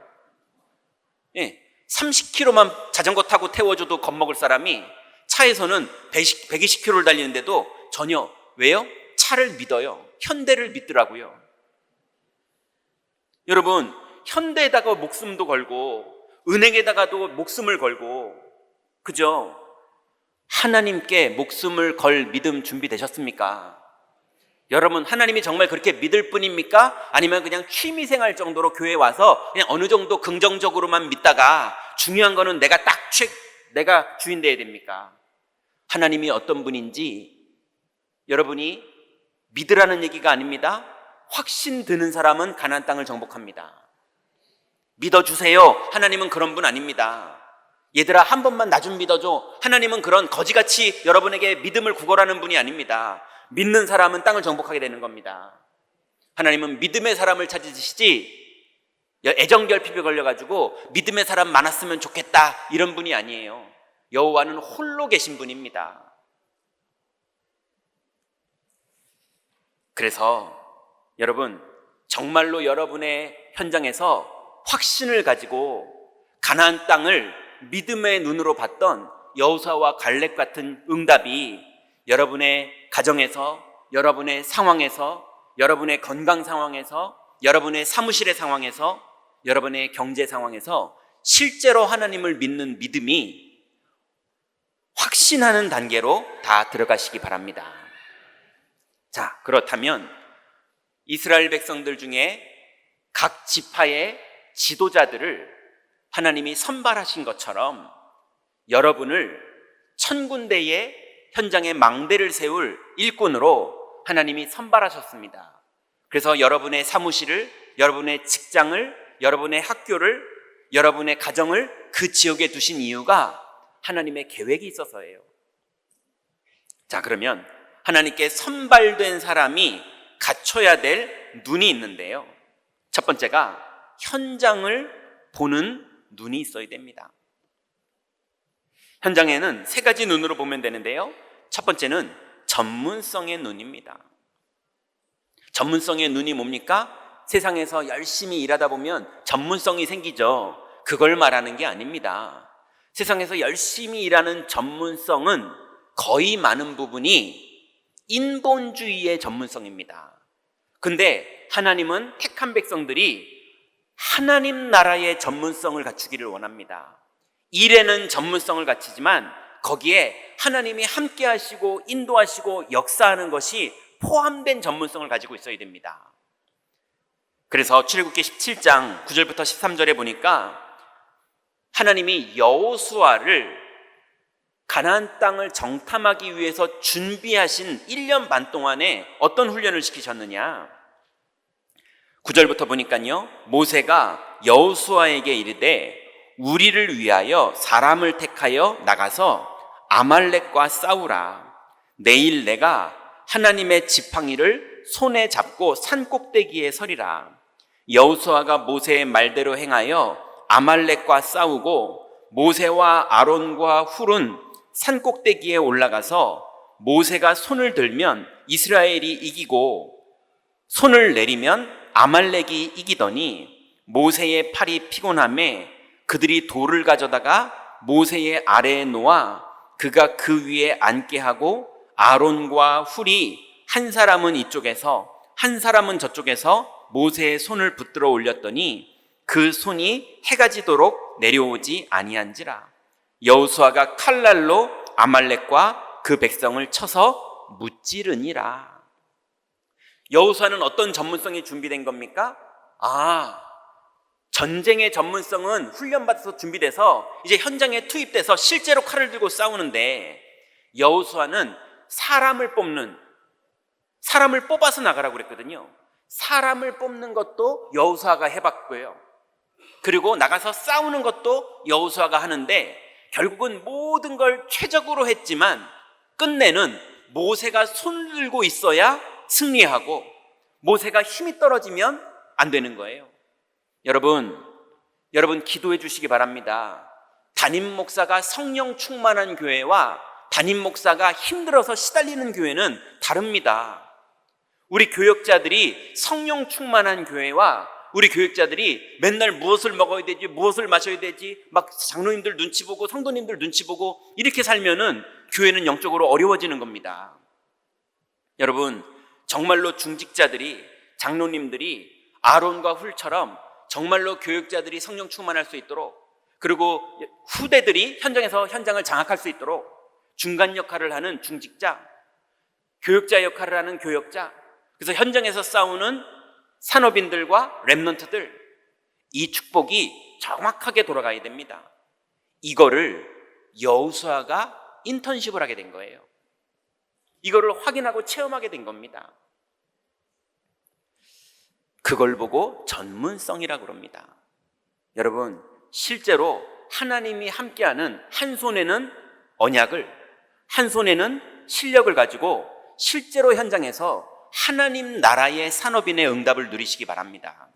예. 30km만 자전거 타고 태워줘도 겁먹을 사람이 차에서는 120km를 달리는데도 전혀, 왜요? 차를 믿어요. 현대를 믿더라고요. 여러분, 현대에다가 목숨도 걸고 은행에다가도 목숨을 걸고, 그죠? 하나님께 목숨을 걸 믿음 준비되셨습니까? 여러분, 하나님이 정말 그렇게 믿을 뿐입니까? 아니면 그냥 취미생활 정도로 교회에 와서 그냥 어느 정도 긍정적으로만 믿다가 중요한 거는 내가 주인 돼야 됩니까? 하나님이 어떤 분인지 여러분이 믿으라는 얘기가 아닙니다. 확신 드는 사람은 가나안 땅을 정복합니다. 믿어주세요. 하나님은 그런 분 아닙니다. 얘들아, 한 번만 나 좀 믿어줘. 하나님은 그런 거지같이 여러분에게 믿음을 구걸하는 분이 아닙니다. 믿는 사람은 땅을 정복하게 되는 겁니다. 하나님은 믿음의 사람을 찾으시지 애정결핍에 걸려가지고 믿음의 사람 많았으면 좋겠다 이런 분이 아니에요. 여호와는 홀로 계신 분입니다. 그래서 여러분, 정말로 여러분의 현장에서 확신을 가지고 가나안 땅을 믿음의 눈으로 봤던 여호수아와 갈렙 같은 응답이 여러분의 가정에서, 여러분의 상황에서, 여러분의 건강 상황에서, 여러분의 사무실의 상황에서, 여러분의 경제 상황에서 실제로 하나님을 믿는 믿음이 확신하는 단계로 다 들어가시기 바랍니다. 자, 그렇다면 이스라엘 백성들 중에 각 지파의 지도자들을 하나님이 선발하신 것처럼 여러분을 천군대의 현장에 망대를 세울 일꾼으로 하나님이 선발하셨습니다. 그래서 여러분의 사무실을, 여러분의 직장을, 여러분의 학교를, 여러분의 가정을 그 지역에 두신 이유가 하나님의 계획이 있어서예요. 자, 그러면 하나님께 선발된 사람이 갖춰야 될 눈이 있는데요. 첫 번째가 현장을 보는 눈이 있어야 됩니다. 현장에는 세 가지 눈으로 보면 되는데요. 첫 번째는 전문성의 눈입니다. 전문성의 눈이 뭡니까? 세상에서 열심히 일하다 보면 전문성이 생기죠. 그걸 말하는 게 아닙니다. 세상에서 열심히 일하는 전문성은 거의 많은 부분이 인본주의의 전문성입니다. 근데 하나님은 택한 백성들이 하나님 나라의 전문성을 갖추기를 원합니다. 일에는 전문성을 갖추지만 거기에 하나님이 함께 하시고 인도하시고 역사하는 것이 포함된 전문성을 가지고 있어야 됩니다. 그래서 출애굽기 17장 9절부터 13절에 보니까 하나님이 여호수아를 가나안 땅을 정탐하기 위해서 준비하신 1년 반 동안에 어떤 훈련을 시키셨느냐? 9절부터 보니까요, 모세가 여호수아에게 이르되 우리를 위하여 사람을 택하여 나가서 아말렉과 싸우라. 내일 내가 하나님의 지팡이를 손에 잡고 산 꼭대기에 서리라. 여호수아가 모세의 말대로 행하여 아말렉과 싸우고 모세와 아론과 훌은 산 꼭대기에 올라가서 모세가 손을 들면 이스라엘이 이기고 손을 내리면 아말렉이 이기더니 모세의 팔이 피곤함에 그들이 돌을 가져다가 모세의 아래에 놓아 그가 그 위에 앉게 하고 아론과 훌이 한 사람은 이쪽에서 한 사람은 저쪽에서 모세의 손을 붙들어 올렸더니 그 손이 해가 지도록 내려오지 아니한지라. 여호수아가 칼날로 아말렉과 그 백성을 쳐서 무찌르니라. 여호수아는 어떤 전문성이 준비된 겁니까? 전쟁의 전문성은 훈련받아서 준비돼서 이제 현장에 투입돼서 실제로 칼을 들고 싸우는데, 여호수아는 사람을 뽑아서 나가라고 그랬거든요. 사람을 뽑는 것도 여호수아가 해봤고요. 그리고 나가서 싸우는 것도 여호수아가 하는데, 결국은 모든 걸 최적으로 했지만 끝내는 모세가 손을 들고 있어야 승리하고 모세가 힘이 떨어지면 안 되는 거예요. 여러분 기도해 주시기 바랍니다. 담임 목사가 성령 충만한 교회와 담임 목사가 힘들어서 시달리는 교회는 다릅니다. 우리 교역자들이 성령 충만한 교회와 우리 교역자들이 맨날 무엇을 먹어야 되지, 무엇을 마셔야 되지, 막 장로님들 눈치 보고 성도님들 눈치 보고 이렇게 살면은 교회는 영적으로 어려워지는 겁니다. 여러분, 정말로 중직자들이, 장로님들이 아론과 훌처럼 정말로 교역자들이 성령 충만할 수 있도록, 그리고 후대들이 현장을 장악할 수 있도록 중간 역할을 하는 중직자, 교역자 역할을 하는 교역자, 그래서 현장에서 싸우는 산업인들과 렘넌트들, 이 축복이 정확하게 돌아가야 됩니다. 이거를 여호수아가 인턴십을 하게 된 거예요. 이거를 확인하고 체험하게 된 겁니다. 그걸 보고 전문성이라고 그럽니다. 여러분, 실제로 하나님이 함께하는, 한 손에는 언약을, 한 손에는 실력을 가지고 실제로 현장에서 하나님 나라의 산업인의 응답을 누리시기 바랍니다.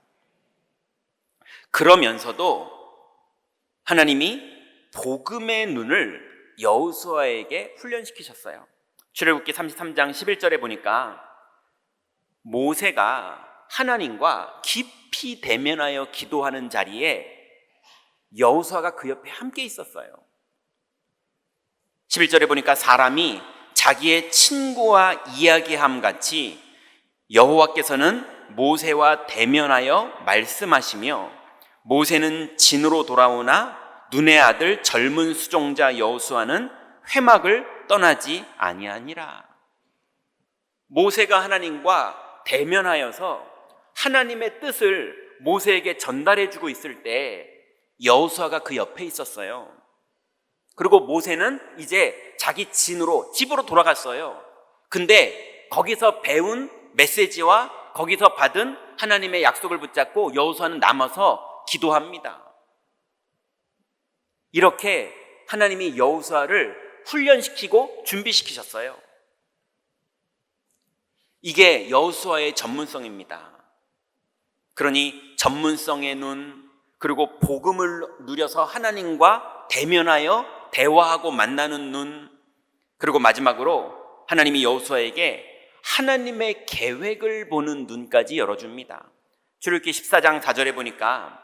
그러면서도 하나님이 복음의 눈을 여호수아에게 훈련시키셨어요. 출애굽기 33장 11절에 보니까 모세가 하나님과 깊이 대면하여 기도하는 자리에 여호수아가 그 옆에 함께 있었어요. 11절에 보니까 사람이 자기의 친구와 이야기함 같이 여호와께서는 모세와 대면하여 말씀하시며 모세는 진으로 돌아오나 눈의 아들 젊은 수종자 여호수아는 회막을 떠나지 아니하니라. 모세가 하나님과 대면하여서 하나님의 뜻을 모세에게 전달해 주고 있을 때 여호수아가 그 옆에 있었어요. 그리고 모세는 이제 자기 집으로 돌아갔어요. 근데 거기서 배운 메시지와 거기서 받은 하나님의 약속을 붙잡고 여호수아는 남아서 기도합니다. 이렇게 하나님이 여호수아를 훈련시키고 준비시키셨어요. 이게 여호수아의 전문성입니다. 그러니 전문성의 눈, 그리고 복음을 누려서 하나님과 대면하여 대화하고 만나는 눈, 그리고 마지막으로 하나님이 여호수아에게 하나님의 계획을 보는 눈까지 열어줍니다. 출애굽기 14장 4절에 보니까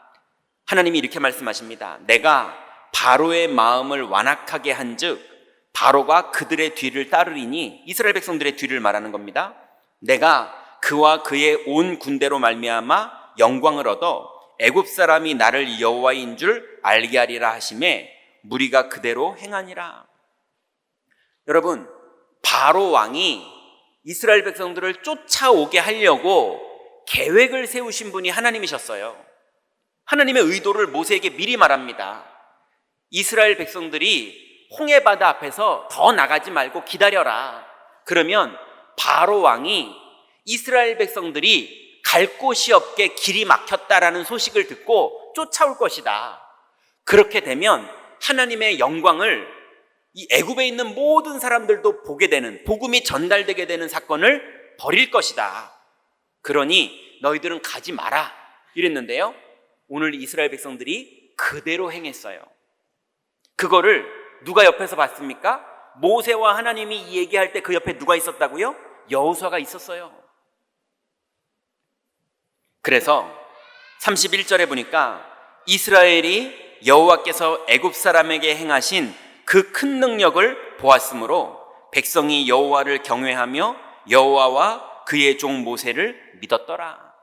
하나님이 이렇게 말씀하십니다. 내가 바로의 마음을 완악하게 한즉 바로가 그들의 뒤를 따르리니, 이스라엘 백성들의 뒤를 말하는 겁니다. 내가 그와 그의 온 군대로 말미암아 영광을 얻어 애굽 사람이 나를 여호와인 줄 알게 하리라 하시매 무리가 그대로 행하니라. 여러분, 바로 왕이 이스라엘 백성들을 쫓아오게 하려고 계획을 세우신 분이 하나님이셨어요. 하나님의 의도를 모세에게 미리 말합니다. 이스라엘 백성들이 홍해바다 앞에서 더 나가지 말고 기다려라. 그러면 바로 왕이 이스라엘 백성들이 갈 곳이 없게 길이 막혔다라는 소식을 듣고 쫓아올 것이다. 그렇게 되면 하나님의 영광을 이 애굽에 있는 모든 사람들도 보게 되는, 복음이 전달되게 되는 사건을 벌일 것이다. 그러니 너희들은 가지 마라 이랬는데요, 오늘 이스라엘 백성들이 그대로 행했어요. 그거를 누가 옆에서 봤습니까? 모세와 하나님이 이 얘기할 때 그 옆에 누가 있었다고요? 여호수아가 있었어요. 그래서 31절에 보니까 이스라엘이 여호와께서 애굽 사람에게 행하신 그 큰 능력을 보았으므로 백성이 여호와를 경외하며 여호와와 그의 종 모세를 믿었더라.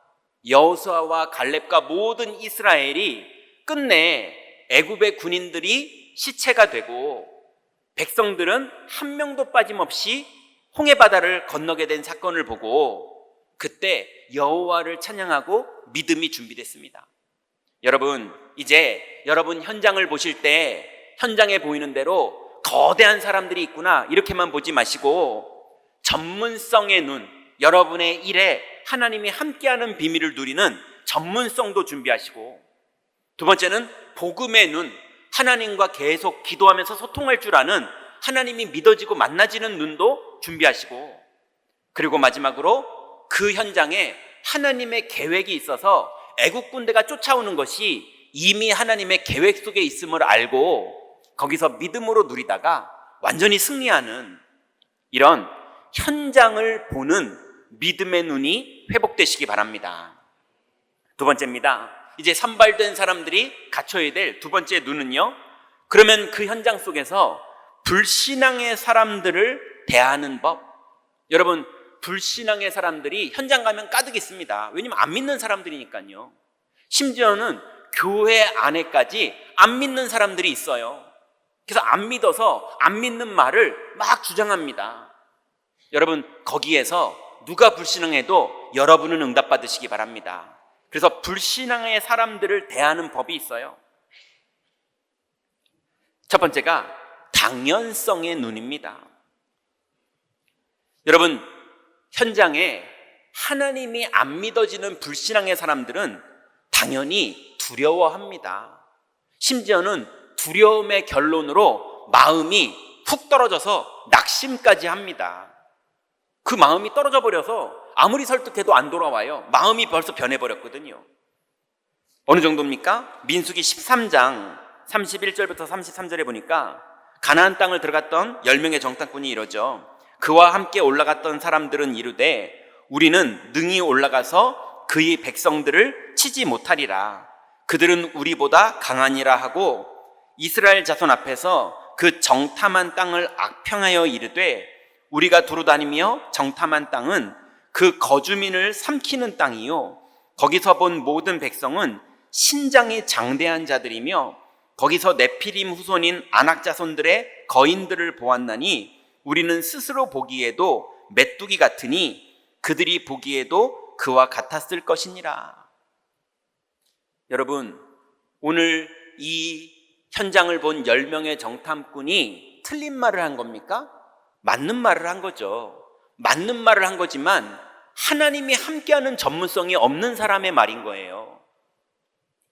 여호수아와 갈렙과 모든 이스라엘이 끝내 애굽의 군인들이 시체가 되고 백성들은 한 명도 빠짐없이 홍해바다를 건너게 된 사건을 보고 그때 여호와를 찬양하고 믿음이 준비됐습니다. 여러분, 이제 여러분 현장을 보실 때 현장에 보이는 대로 거대한 사람들이 있구나 이렇게만 보지 마시고 전문성의 눈, 여러분의 일에 하나님이 함께하는 비밀을 누리는 전문성도 준비하시고, 두 번째는 복음의 눈, 하나님과 계속 기도하면서 소통할 줄 아는 하나님이 믿어지고 만나지는 눈도 준비하시고, 그리고 마지막으로 그 현장에 하나님의 계획이 있어서 애국 군대가 쫓아오는 것이 이미 하나님의 계획 속에 있음을 알고 거기서 믿음으로 누리다가 완전히 승리하는 이런 현장을 보는 믿음의 눈이 회복되시기 바랍니다. 두 번째입니다. 이제 선발된 사람들이 갖춰야 될 두 번째 눈은요, 그러면 그 현장 속에서 불신앙의 사람들을 대하는 법. 여러분, 불신앙의 사람들이 현장 가면 가득 있습니다. 왜냐면 안 믿는 사람들이니까요. 심지어는 교회 안에까지 안 믿는 사람들이 있어요. 그래서 안 믿어서 안 믿는 말을 막 주장합니다. 여러분, 거기에서 누가 불신앙해도 여러분은 응답받으시기 바랍니다. 그래서 불신앙의 사람들을 대하는 법이 있어요. 첫 번째가 당연성의 눈입니다. 여러분, 현장에 하나님이 안 믿어지는 불신앙의 사람들은 당연히 두려워합니다. 심지어는 두려움의 결론으로 마음이 훅 떨어져서 낙심까지 합니다. 그 마음이 떨어져 버려서 아무리 설득해도 안 돌아와요. 마음이 벌써 변해버렸거든요. 어느 정도입니까? 민수기 13장 31절부터 33절에 보니까 가나안 땅을 들어갔던 10명의 정탐꾼이 이러죠. 그와 함께 올라갔던 사람들은 이르되 우리는 능히 올라가서 그의 백성들을 치지 못하리라. 그들은 우리보다 강하니라 하고 이스라엘 자손 앞에서 그 정탐한 땅을 악평하여 이르되 우리가 두루 다니며 정탐한 땅은 그 거주민을 삼키는 땅이요 거기서 본 모든 백성은 신장이 장대한 자들이며 거기서 네피림 후손인 아낙 자손들의 거인들을 보았나니 우리는 스스로 보기에도 메뚜기 같으니 그들이 보기에도 그와 같았을 것이니라. 여러분, 오늘 이 현장을 본 10명의 정탐꾼이 틀린 말을 한 겁니까? 맞는 말을 한 거죠. 맞는 말을 한 거지만 하나님이 함께하는 전문성이 없는 사람의 말인 거예요.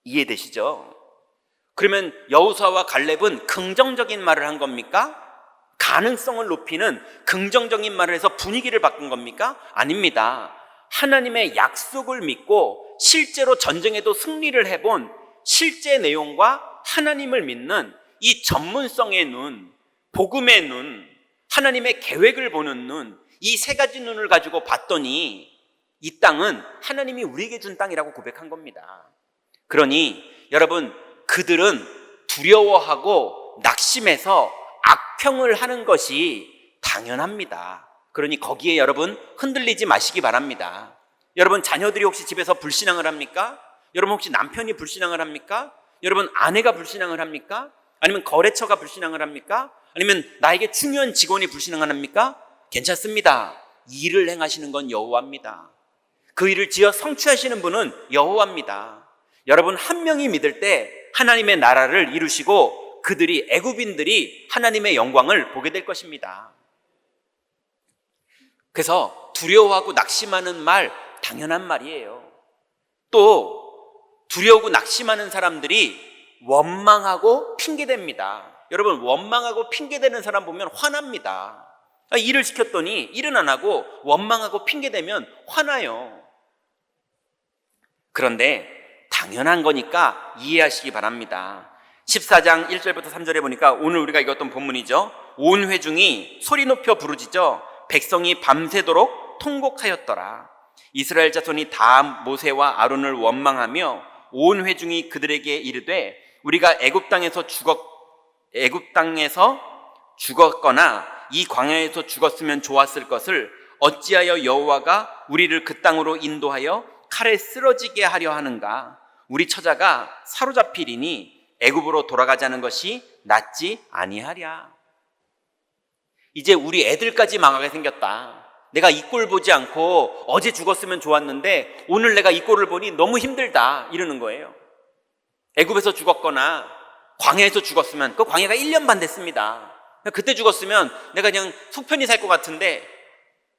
이해되시죠? 그러면 여호수아와 갈렙은 긍정적인 말을 한 겁니까? 가능성을 높이는 긍정적인 말을 해서 분위기를 바꾼 겁니까? 아닙니다. 하나님의 약속을 믿고 실제로 전쟁에도 승리를 해본 실제 내용과 하나님을 믿는 이 전문성의 눈, 복음의 눈, 하나님의 계획을 보는 눈, 이 세 가지 눈을 가지고 봤더니 이 땅은 하나님이 우리에게 준 땅이라고 고백한 겁니다. 그러니 여러분, 그들은 두려워하고 낙심해서 악평을 하는 것이 당연합니다. 그러니 거기에 여러분 흔들리지 마시기 바랍니다. 여러분, 자녀들이 혹시 집에서 불신앙을 합니까? 여러분, 혹시 남편이 불신앙을 합니까? 여러분, 아내가 불신앙을 합니까? 아니면 거래처가 불신앙을 합니까? 아니면 나에게 중요한 직원이 불신앙을 합니까? 괜찮습니다. 일을 행하시는 건 여호와입니다. 그 일을 지어 성취하시는 분은 여호와입니다. 여러분, 한 명이 믿을 때 하나님의 나라를 이루시고 그들이, 애굽인들이 하나님의 영광을 보게 될 것입니다. 그래서 두려워하고 낙심하는 말 당연한 말이에요. 또 두려우고 낙심하는 사람들이 원망하고 핑계댑니다. 여러분, 원망하고 핑계대는 사람 보면 화납니다. 일을 시켰더니 일은 안 하고 원망하고 핑계대면 화나요. 그런데 당연한 거니까 이해하시기 바랍니다. 14장 1절부터 3절에 보니까 오늘 우리가 읽었던 본문이죠. 온 회중이 소리 높여 부르짖어 백성이 밤새도록 통곡하였더라. 이스라엘 자손이 다 모세와 아론을 원망하며 온 회중이 그들에게 이르되 우리가 애굽 땅에서 죽었거나 이 광야에서 죽었으면 좋았을 것을 어찌하여 여호와가 우리를 그 땅으로 인도하여 칼에 쓰러지게 하려 하는가? 우리 처자가 사로잡히리니 애굽으로 돌아가자는 것이 낫지 아니하랴. 이제 우리 애들까지 망하게 생겼다. 내가 이 꼴 보지 않고 어제 죽었으면 좋았는데 오늘 내가 이 꼴을 보니 너무 힘들다 이러는 거예요. 애굽에서 죽었거나 광야에서 죽었으면, 그 광야가 1년 반 됐습니다. 그때 죽었으면 내가 그냥 속 편히 살 것 같은데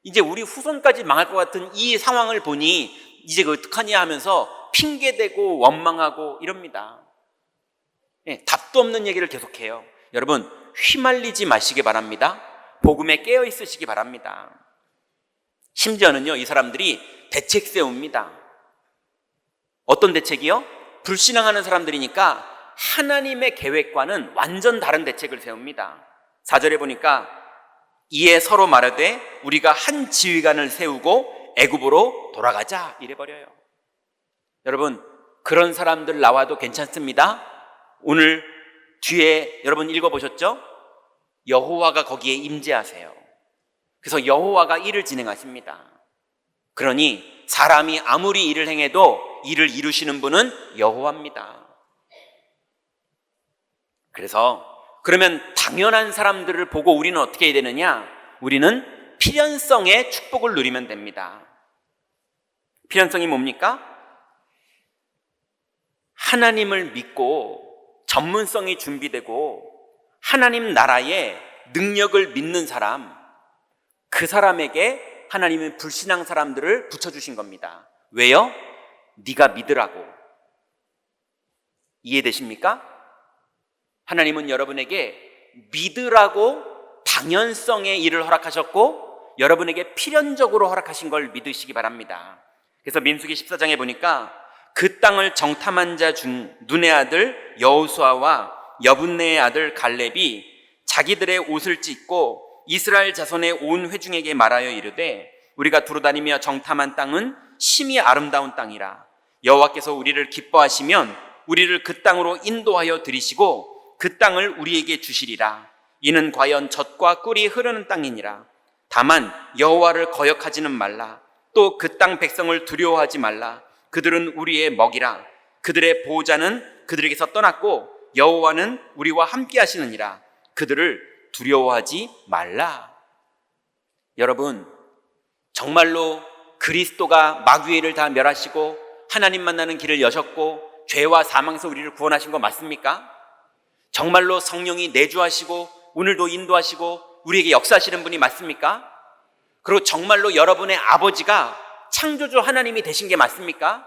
이제 우리 후손까지 망할 것 같은 이 상황을 보니 이제 어떡하냐 하면서 핑계대고 원망하고 이럽니다. 답도 없는 얘기를 계속해요. 여러분, 휘말리지 마시기 바랍니다. 복음에 깨어 있으시기 바랍니다. 심지어는요, 이 사람들이 대책 세웁니다. 어떤 대책이요? 불신앙하는 사람들이니까 하나님의 계획과는 완전 다른 대책을 세웁니다. 4절에 보니까 이에 서로 말하되 우리가 한 지휘관을 세우고 애굽으로 돌아가자 이래버려요. 여러분, 그런 사람들 나와도 괜찮습니다. 오늘 뒤에 여러분 읽어보셨죠? 여호와가 거기에 임재하세요. 그래서 여호와가 일을 진행하십니다. 그러니 사람이 아무리 일을 행해도 일을 이루시는 분은 여호와입니다. 그래서 그러면 당연한 사람들을 보고 우리는 어떻게 해야 되느냐? 우리는 필연성의 축복을 누리면 됩니다. 필연성이 뭡니까? 하나님을 믿고 전문성이 준비되고 하나님 나라의 능력을 믿는 사람, 그 사람에게 하나님은 불신앙 사람들을 붙여주신 겁니다. 왜요? 네가 믿으라고. 이해되십니까? 하나님은 여러분에게 믿으라고 당연성의 일을 허락하셨고 여러분에게 필연적으로 허락하신 걸 믿으시기 바랍니다. 그래서 민수기 14장에 보니까 그 땅을 정탐한 자 중 눈의 아들 여호수아와 여분네의 아들 갈렙이 자기들의 옷을 찢고 이스라엘 자손의 온 회중에게 말하여 이르되 우리가 두루다니며 정탐한 땅은 심히 아름다운 땅이라. 여호와께서 우리를 기뻐하시면 우리를 그 땅으로 인도하여 들이시고 그 땅을 우리에게 주시리라. 이는 과연 젖과 꿀이 흐르는 땅이니라. 다만 여호와를 거역하지는 말라. 또 그 땅 백성을 두려워하지 말라. 그들은 우리의 먹이라. 그들의 보호자는 그들에게서 떠났고 여호와는 우리와 함께 하시느니라. 그들을 두려워하지 말라. 여러분, 정말로 그리스도가 마귀를 다 멸하시고 하나님 만나는 길을 여셨고 죄와 사망에서 우리를 구원하신 거 맞습니까? 정말로 성령이 내주하시고 오늘도 인도하시고 우리에게 역사하시는 분이 맞습니까? 그리고 정말로 여러분의 아버지가 창조주 하나님이 되신 게 맞습니까?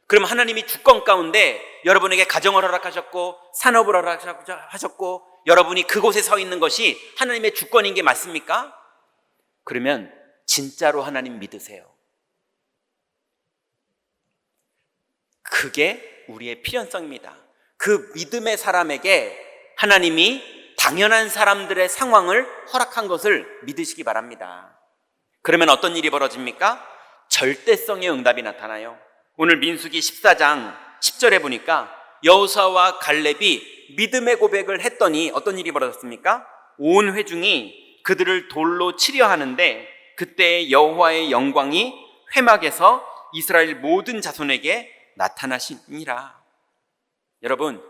그럼 하나님이 주권 가운데 여러분에게 가정을 허락하셨고 산업을 허락하셨고 여러분이 그곳에 서 있는 것이 하나님의 주권인 게 맞습니까? 그러면 진짜로 하나님 믿으세요. 그게 우리의 필연성입니다. 그 믿음의 사람에게 하나님이 당연한 사람들의 상황을 허락한 것을 믿으시기 바랍니다. 그러면 어떤 일이 벌어집니까? 절대성의 응답이 나타나요. 오늘 민수기 14장 10절에 보니까 여호수아와 갈렙이 믿음의 고백을 했더니 어떤 일이 벌어졌습니까? 온 회중이 그들을 돌로 치려 하는데 그때 여호와의 영광이 회막에서 이스라엘 모든 자손에게 나타나시니라. 여러분,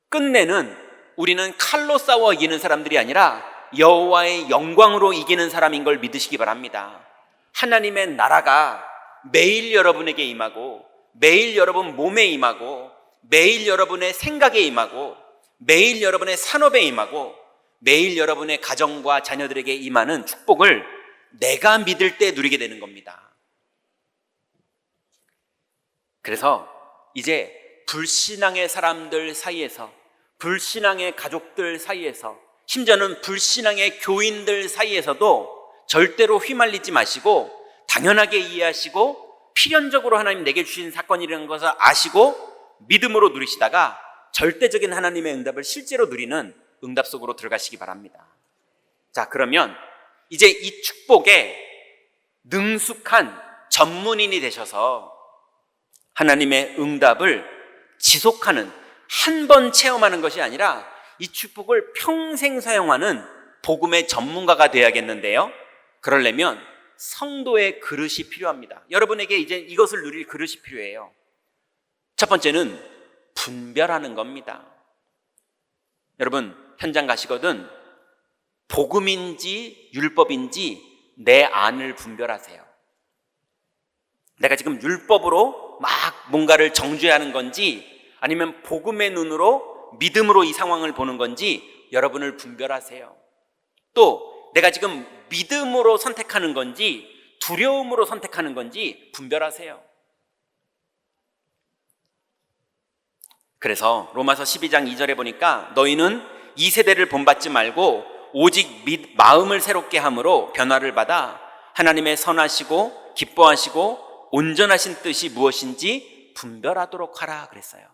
끝내는 우리는 칼로 싸워 이기는 사람들이 아니라 여호와의 영광으로 이기는 사람인 걸 믿으시기 바랍니다. 하나님의 나라가 매일 여러분에게 임하고 매일 여러분 몸에 임하고 매일 여러분의 생각에 임하고 매일 여러분의 산업에 임하고 매일 여러분의 가정과 자녀들에게 임하는 축복을 내가 믿을 때 누리게 되는 겁니다. 그래서 이제 불신앙의 사람들 사이에서, 불신앙의 가족들 사이에서, 심지어는 불신앙의 교인들 사이에서도 절대로 휘말리지 마시고 당연하게 이해하시고 필연적으로 하나님 내게 주신 사건이라는 것을 아시고 믿음으로 누리시다가 절대적인 하나님의 응답을 실제로 누리는 응답 속으로 들어가시기 바랍니다. 자, 그러면 이제 이 축복에 능숙한 전문인이 되셔서 하나님의 응답을 지속하는, 한 번 체험하는 것이 아니라 이 축복을 평생 사용하는 복음의 전문가가 되어야겠는데요. 그러려면 성도의 그릇이 필요합니다. 여러분에게 이제 이것을 누릴 그릇이 필요해요. 첫 번째는 분별하는 겁니다. 여러분, 현장 가시거든 복음인지 율법인지 내 안을 분별하세요. 내가 지금 율법으로 막 뭔가를 정죄하는 건지 아니면 복음의 눈으로 믿음으로 이 상황을 보는 건지 여러분을 분별하세요. 또 내가 지금 믿음으로 선택하는 건지 두려움으로 선택하는 건지 분별하세요. 그래서 로마서 12장 2절에 보니까 너희는 이 세대를 본받지 말고 오직 마음을 새롭게 함으로 변화를 받아 하나님의 선하시고 기뻐하시고 온전하신 뜻이 무엇인지 분별하도록 하라 그랬어요.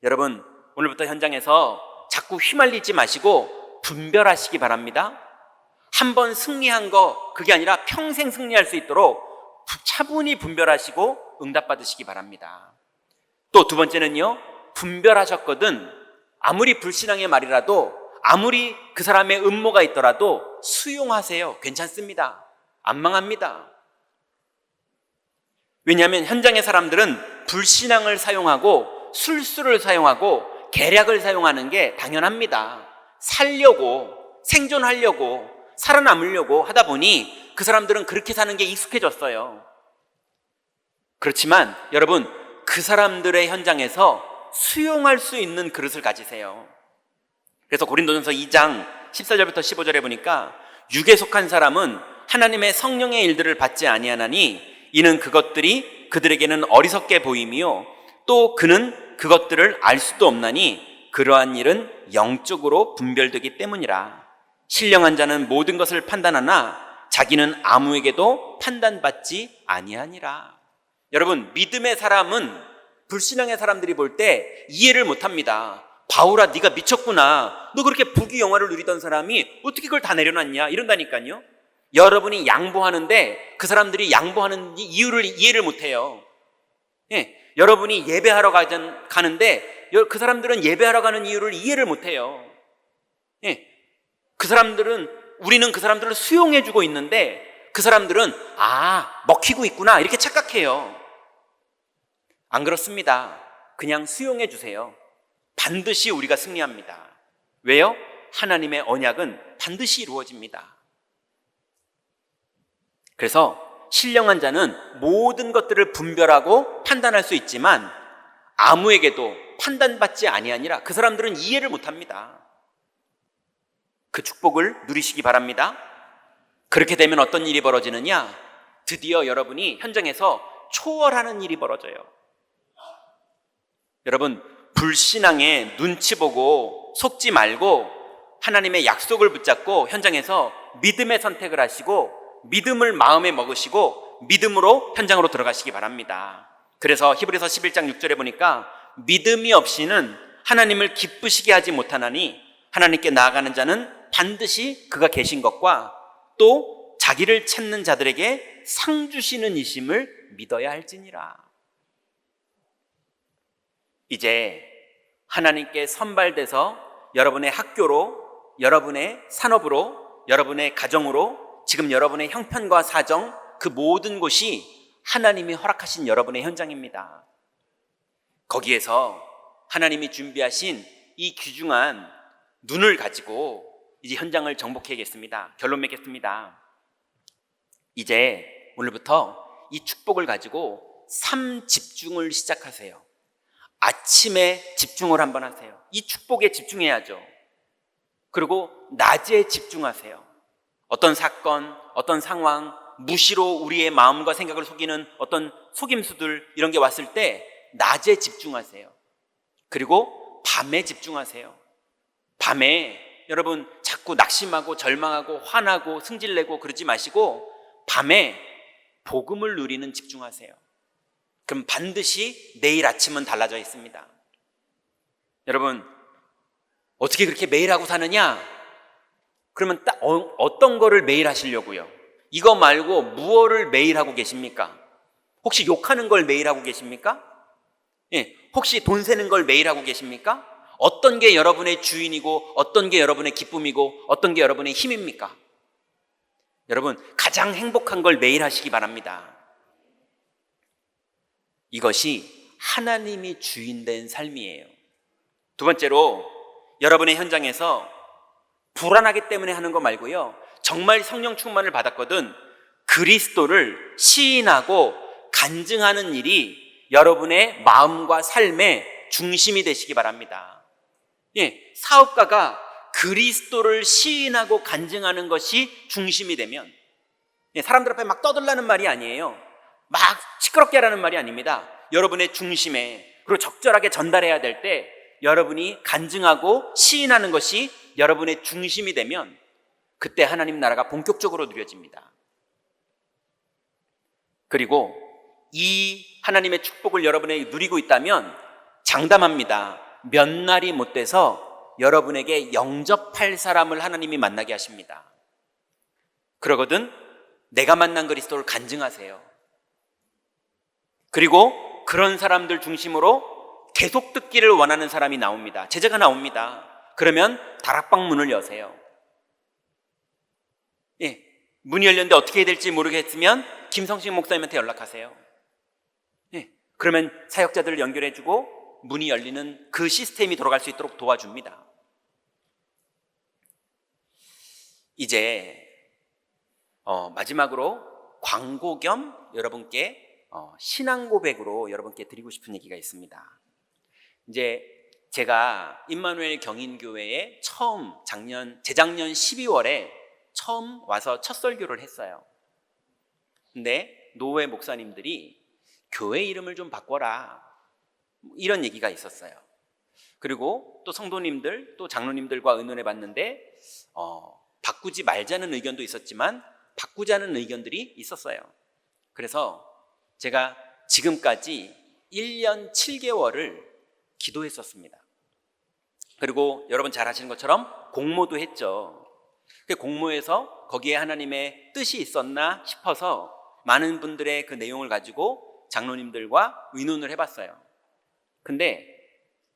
여러분, 오늘부터 현장에서 자꾸 휘말리지 마시고 분별하시기 바랍니다. 한번 승리한 거 그게 아니라 평생 승리할 수 있도록 차분히 분별하시고 응답받으시기 바랍니다. 또 두 번째는요, 분별하셨거든 아무리 불신앙의 말이라도 아무리 그 사람의 음모가 있더라도 수용하세요. 괜찮습니다. 안 망합니다. 왜냐하면 현장의 사람들은 불신앙을 사용하고 술수를 사용하고 계략을 사용하는 게 당연합니다. 살려고, 생존하려고, 살아남으려고 하다 보니 그 사람들은 그렇게 사는 게 익숙해졌어요. 그렇지만 여러분, 그 사람들의 현장에서 수용할 수 있는 그릇을 가지세요. 그래서 고린도전서 2장 14절부터 15절에 보니까 육에 속한 사람은 하나님의 성령의 일들을 받지 아니하나니 이는 그것들이 그들에게는 어리석게 보임이요 또 그는 그것들을 알 수도 없나니 그러한 일은 영적으로 분별되기 때문이라. 신령한 자는 모든 것을 판단하나 자기는 아무에게도 판단받지 아니하니라. 여러분, 믿음의 사람은 불신앙의 사람들이 볼 때 이해를 못합니다. 바울아, 네가 미쳤구나. 너 그렇게 부귀 영화를 누리던 사람이 어떻게 그걸 다 내려놨냐 이런다니까요. 여러분이 양보하는데 그 사람들이 양보하는 이유를 이해를 못해요. 여러분이 예배하러 가는데 그 사람들은 예배하러 가는 이유를 이해를 못해요. 우리는 그 사람들을 수용해주고 있는데 그 사람들은 먹히고 있구나 이렇게 착각해요. 안 그렇습니다. 그냥 수용해주세요. 반드시 우리가 승리합니다. 왜요? 하나님의 언약은 반드시 이루어집니다. 그래서 신령한 자는 모든 것들을 분별하고 판단할 수 있지만 아무에게도 판단받지 아니하니라. 그 사람들은 이해를 못합니다. 그 축복을 누리시기 바랍니다. 그렇게 되면 어떤 일이 벌어지느냐? 드디어 여러분이 현장에서 초월하는 일이 벌어져요. 여러분, 불신앙에 눈치 보고 속지 말고 하나님의 약속을 붙잡고 현장에서 믿음의 선택을 하시고 믿음을 마음에 먹으시고 믿음으로 현장으로 들어가시기 바랍니다. 그래서 히브리서 11장 6절에 보니까 믿음이 없이는 하나님을 기쁘시게 하지 못하나니 하나님께 나아가는 자는 반드시 그가 계신 것과 또 자기를 찾는 자들에게 상 주시는 이심을 믿어야 할지니라. 이제 하나님께 선발돼서 여러분의 학교로, 여러분의 산업으로, 여러분의 가정으로, 지금 여러분의 형편과 사정, 그 모든 곳이 하나님이 허락하신 여러분의 현장입니다. 거기에서 하나님이 준비하신 이 귀중한 눈을 가지고 이제 현장을 정복해야겠습니다. 결론 맺겠습니다. 이제 오늘부터 이 축복을 가지고 삶 집중을 시작하세요. 아침에 집중을 한번 하세요. 이 축복에 집중해야죠. 그리고 낮에 집중하세요. 어떤 사건, 어떤 상황, 무시로 우리의 마음과 생각을 속이는 어떤 속임수들 이런 게 왔을 때 낮에 집중하세요. 그리고 밤에 집중하세요. 밤에 여러분 자꾸 낙심하고 절망하고 화나고 승질내고 그러지 마시고 밤에 복음을 누리는 집중하세요. 그럼 반드시 내일 아침은 달라져 있습니다. 여러분 어떻게 그렇게 매일 하고 사느냐? 그러면 딱 어떤 거를 매일 하시려고요? 이거 말고 무엇을 매일 하고 계십니까? 혹시 욕하는 걸 매일 하고 계십니까? 예, 혹시 돈 세는 걸 매일 하고 계십니까? 어떤 게 여러분의 주인이고 어떤 게 여러분의 기쁨이고 어떤 게 여러분의 힘입니까? 여러분 가장 행복한 걸 매일 하시기 바랍니다. 이것이 하나님이 주인된 삶이에요. 두 번째로 여러분의 현장에서 불안하기 때문에 하는 거 말고요, 정말 성령 충만을 받았거든 그리스도를 시인하고 간증하는 일이 여러분의 마음과 삶의 중심이 되시기 바랍니다. 예, 사업가가 그리스도를 시인하고 간증하는 것이 중심이 되면, 예, 사람들 앞에 막 떠들라는 말이 아니에요. 막 시끄럽게 하라는 말이 아닙니다. 여러분의 중심에, 그리고 적절하게 전달해야 될 때 여러분이 간증하고 시인하는 것이 여러분의 중심이 되면 그때 하나님 나라가 본격적으로 누려집니다. 그리고 이 하나님의 축복을 여러분에게 누리고 있다면 장담합니다. 몇 날이 못 돼서 여러분에게 영접할 사람을 하나님이 만나게 하십니다. 그러거든 내가 만난 그리스도를 간증하세요. 그리고 그런 사람들 중심으로 계속 듣기를 원하는 사람이 나옵니다. 제자가 나옵니다. 그러면 다락방 문을 여세요. 예, 문이 열렸는데 어떻게 해야 될지 모르겠으면 김성식 목사님한테 연락하세요. 예, 그러면 사역자들을 연결해주고 문이 열리는 그 시스템이 돌아갈 수 있도록 도와줍니다. 이제 마지막으로 광고 겸 여러분께 신앙 고백으로 여러분께 드리고 싶은 얘기가 있습니다. 이제 제가 임마누엘 경인교회에 재작년 12월에 처음 와서 첫 설교를 했어요. 근데 노회 목사님들이 교회 이름을 좀 바꿔라 이런 얘기가 있었어요. 그리고 또 성도님들 또 장로님들과 의논해 봤는데 바꾸지 말자는 의견도 있었지만 바꾸자는 의견들이 있었어요. 그래서 제가 지금까지 1년 7개월을 기도했었습니다. 그리고 여러분 잘 아시는 것처럼 공모도 했죠. 그 공모에서 거기에 하나님의 뜻이 있었나 싶어서 많은 분들의 그 내용을 가지고 장로님들과 의논을 해봤어요. 근데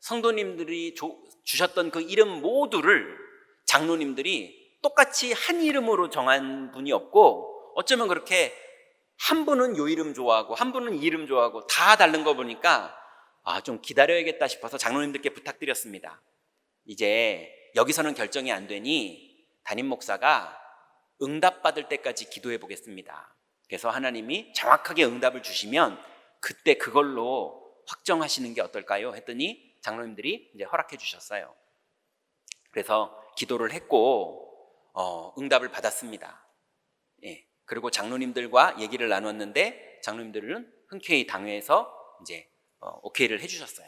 성도님들이 주셨던 그 이름 모두를 장로님들이 똑같이 한 이름으로 정한 분이 없고, 어쩌면 그렇게 한 분은 요 이름 좋아하고 한 분은 이 이름 좋아하고 다 다른 거 보니까 좀 기다려야겠다 싶어서 장로님들께 부탁드렸습니다. 이제 여기서는 결정이 안 되니 담임 목사가 응답받을 때까지 기도해 보겠습니다. 그래서 하나님이 정확하게 응답을 주시면 그때 그걸로 확정하시는 게 어떨까요? 했더니 장로님들이 이제 허락해 주셨어요. 그래서 기도를 했고 응답을 받았습니다. 예. 그리고 장로님들과 얘기를 나눴는데 장로님들은 흔쾌히 당회에서 이제 오케이를 해주셨어요.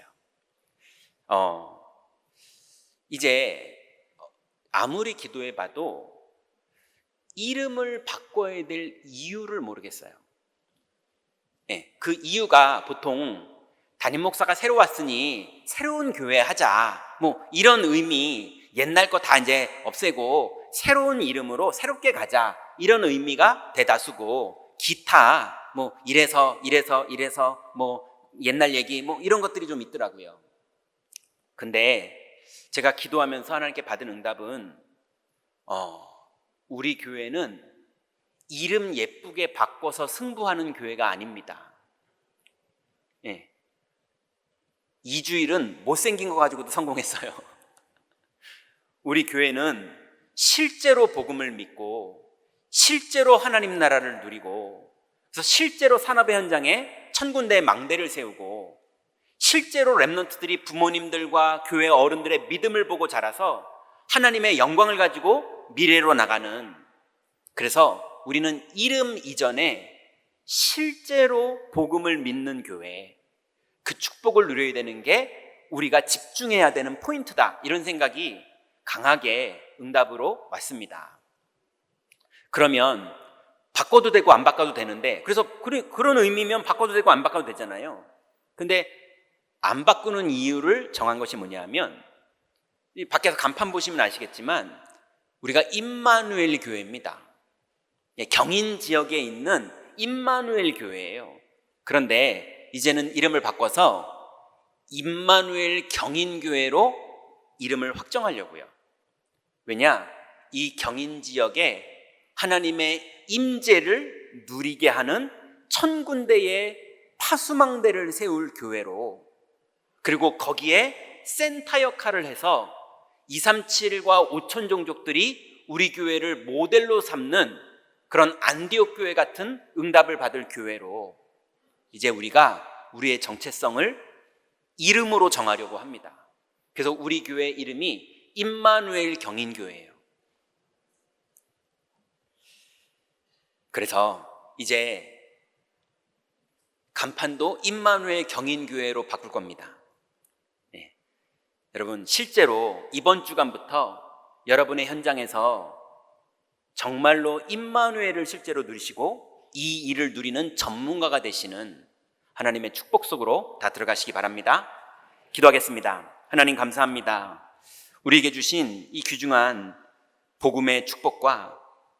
이제 아무리 기도해봐도 이름을 바꿔야 될 이유를 모르겠어요. 예, 그 이유가 보통 담임 목사가 새로 왔으니 새로운 교회 하자 뭐 이런 의미, 옛날 거 다 이제 없애고 새로운 이름으로 새롭게 가자 이런 의미가 대다수고, 기타 뭐 이래서 뭐 옛날 얘기 뭐 이런 것들이 좀 있더라고요. 근데 제가 기도하면서 하나님께 받은 응답은 우리 교회는 이름 예쁘게 바꿔서 승부하는 교회가 아닙니다. 예. 이주일은 못생긴 거 가지고도 성공했어요. 우리 교회는 실제로 복음을 믿고 실제로 하나님 나라를 누리고, 그래서 실제로 산업의 현장에 1000군데의 망대를 세우고 실제로 렘넌트들이 부모님들과 교회 어른들의 믿음을 보고 자라서 하나님의 영광을 가지고 미래로 나가는, 그래서 우리는 이름 이전에 실제로 복음을 믿는 교회, 그 축복을 누려야 되는 게 우리가 집중해야 되는 포인트다, 이런 생각이 강하게 응답으로 왔습니다. 그러면 바꿔도 되고 안 바꿔도 되는데, 그래서 그런 의미면 바꿔도 되고 안 바꿔도 되잖아요. 근데 안 바꾸는 이유를 정한 것이 뭐냐면, 이 밖에서 간판 보시면 아시겠지만 우리가 임마누엘 교회입니다. 경인 지역에 있는 임마누엘 교회예요. 그런데 이제는 이름을 바꿔서 임마누엘 경인교회로 이름을 확정하려고요. 왜냐? 이 경인 지역에 하나님의 임재를 누리게 하는 1000군데의 파수망대를 세울 교회로, 그리고 거기에 센터 역할을 해서 237과 5천 종족들이 우리 교회를 모델로 삼는 그런 안디옥 교회 같은 응답을 받을 교회로 이제 우리가 우리의 정체성을 이름으로 정하려고 합니다. 그래서 우리 교회 이름이 임마누엘 경인교회예요. 그래서 이제 간판도 임마누엘 경인교회로 바꿀 겁니다. 네. 여러분, 실제로 이번 주간부터 여러분의 현장에서 정말로 임마누엘을 실제로 누리시고 이 일을 누리는 전문가가 되시는 하나님의 축복 속으로 다 들어가시기 바랍니다. 기도하겠습니다. 하나님 감사합니다. 우리에게 주신 이 귀중한 복음의 축복과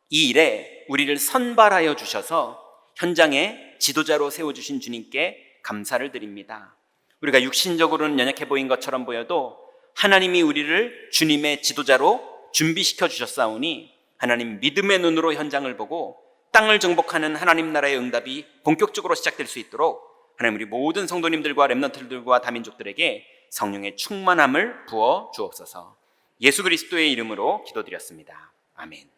이 일에 우리를 선발하여 주셔서 현장에 지도자로 세워주신 주님께 감사를 드립니다. 우리가 육신적으로는 연약해 보인 것처럼 보여도 하나님이 우리를 주님의 지도자로 준비시켜 주셨사오니 하나님 믿음의 눈으로 현장을 보고 땅을 정복하는 하나님 나라의 응답이 본격적으로 시작될 수 있도록 하나님 우리 모든 성도님들과 렘넌트들과 다민족들에게 성령의 충만함을 부어 주옵소서. 예수 그리스도의 이름으로 기도드렸습니다. 아멘.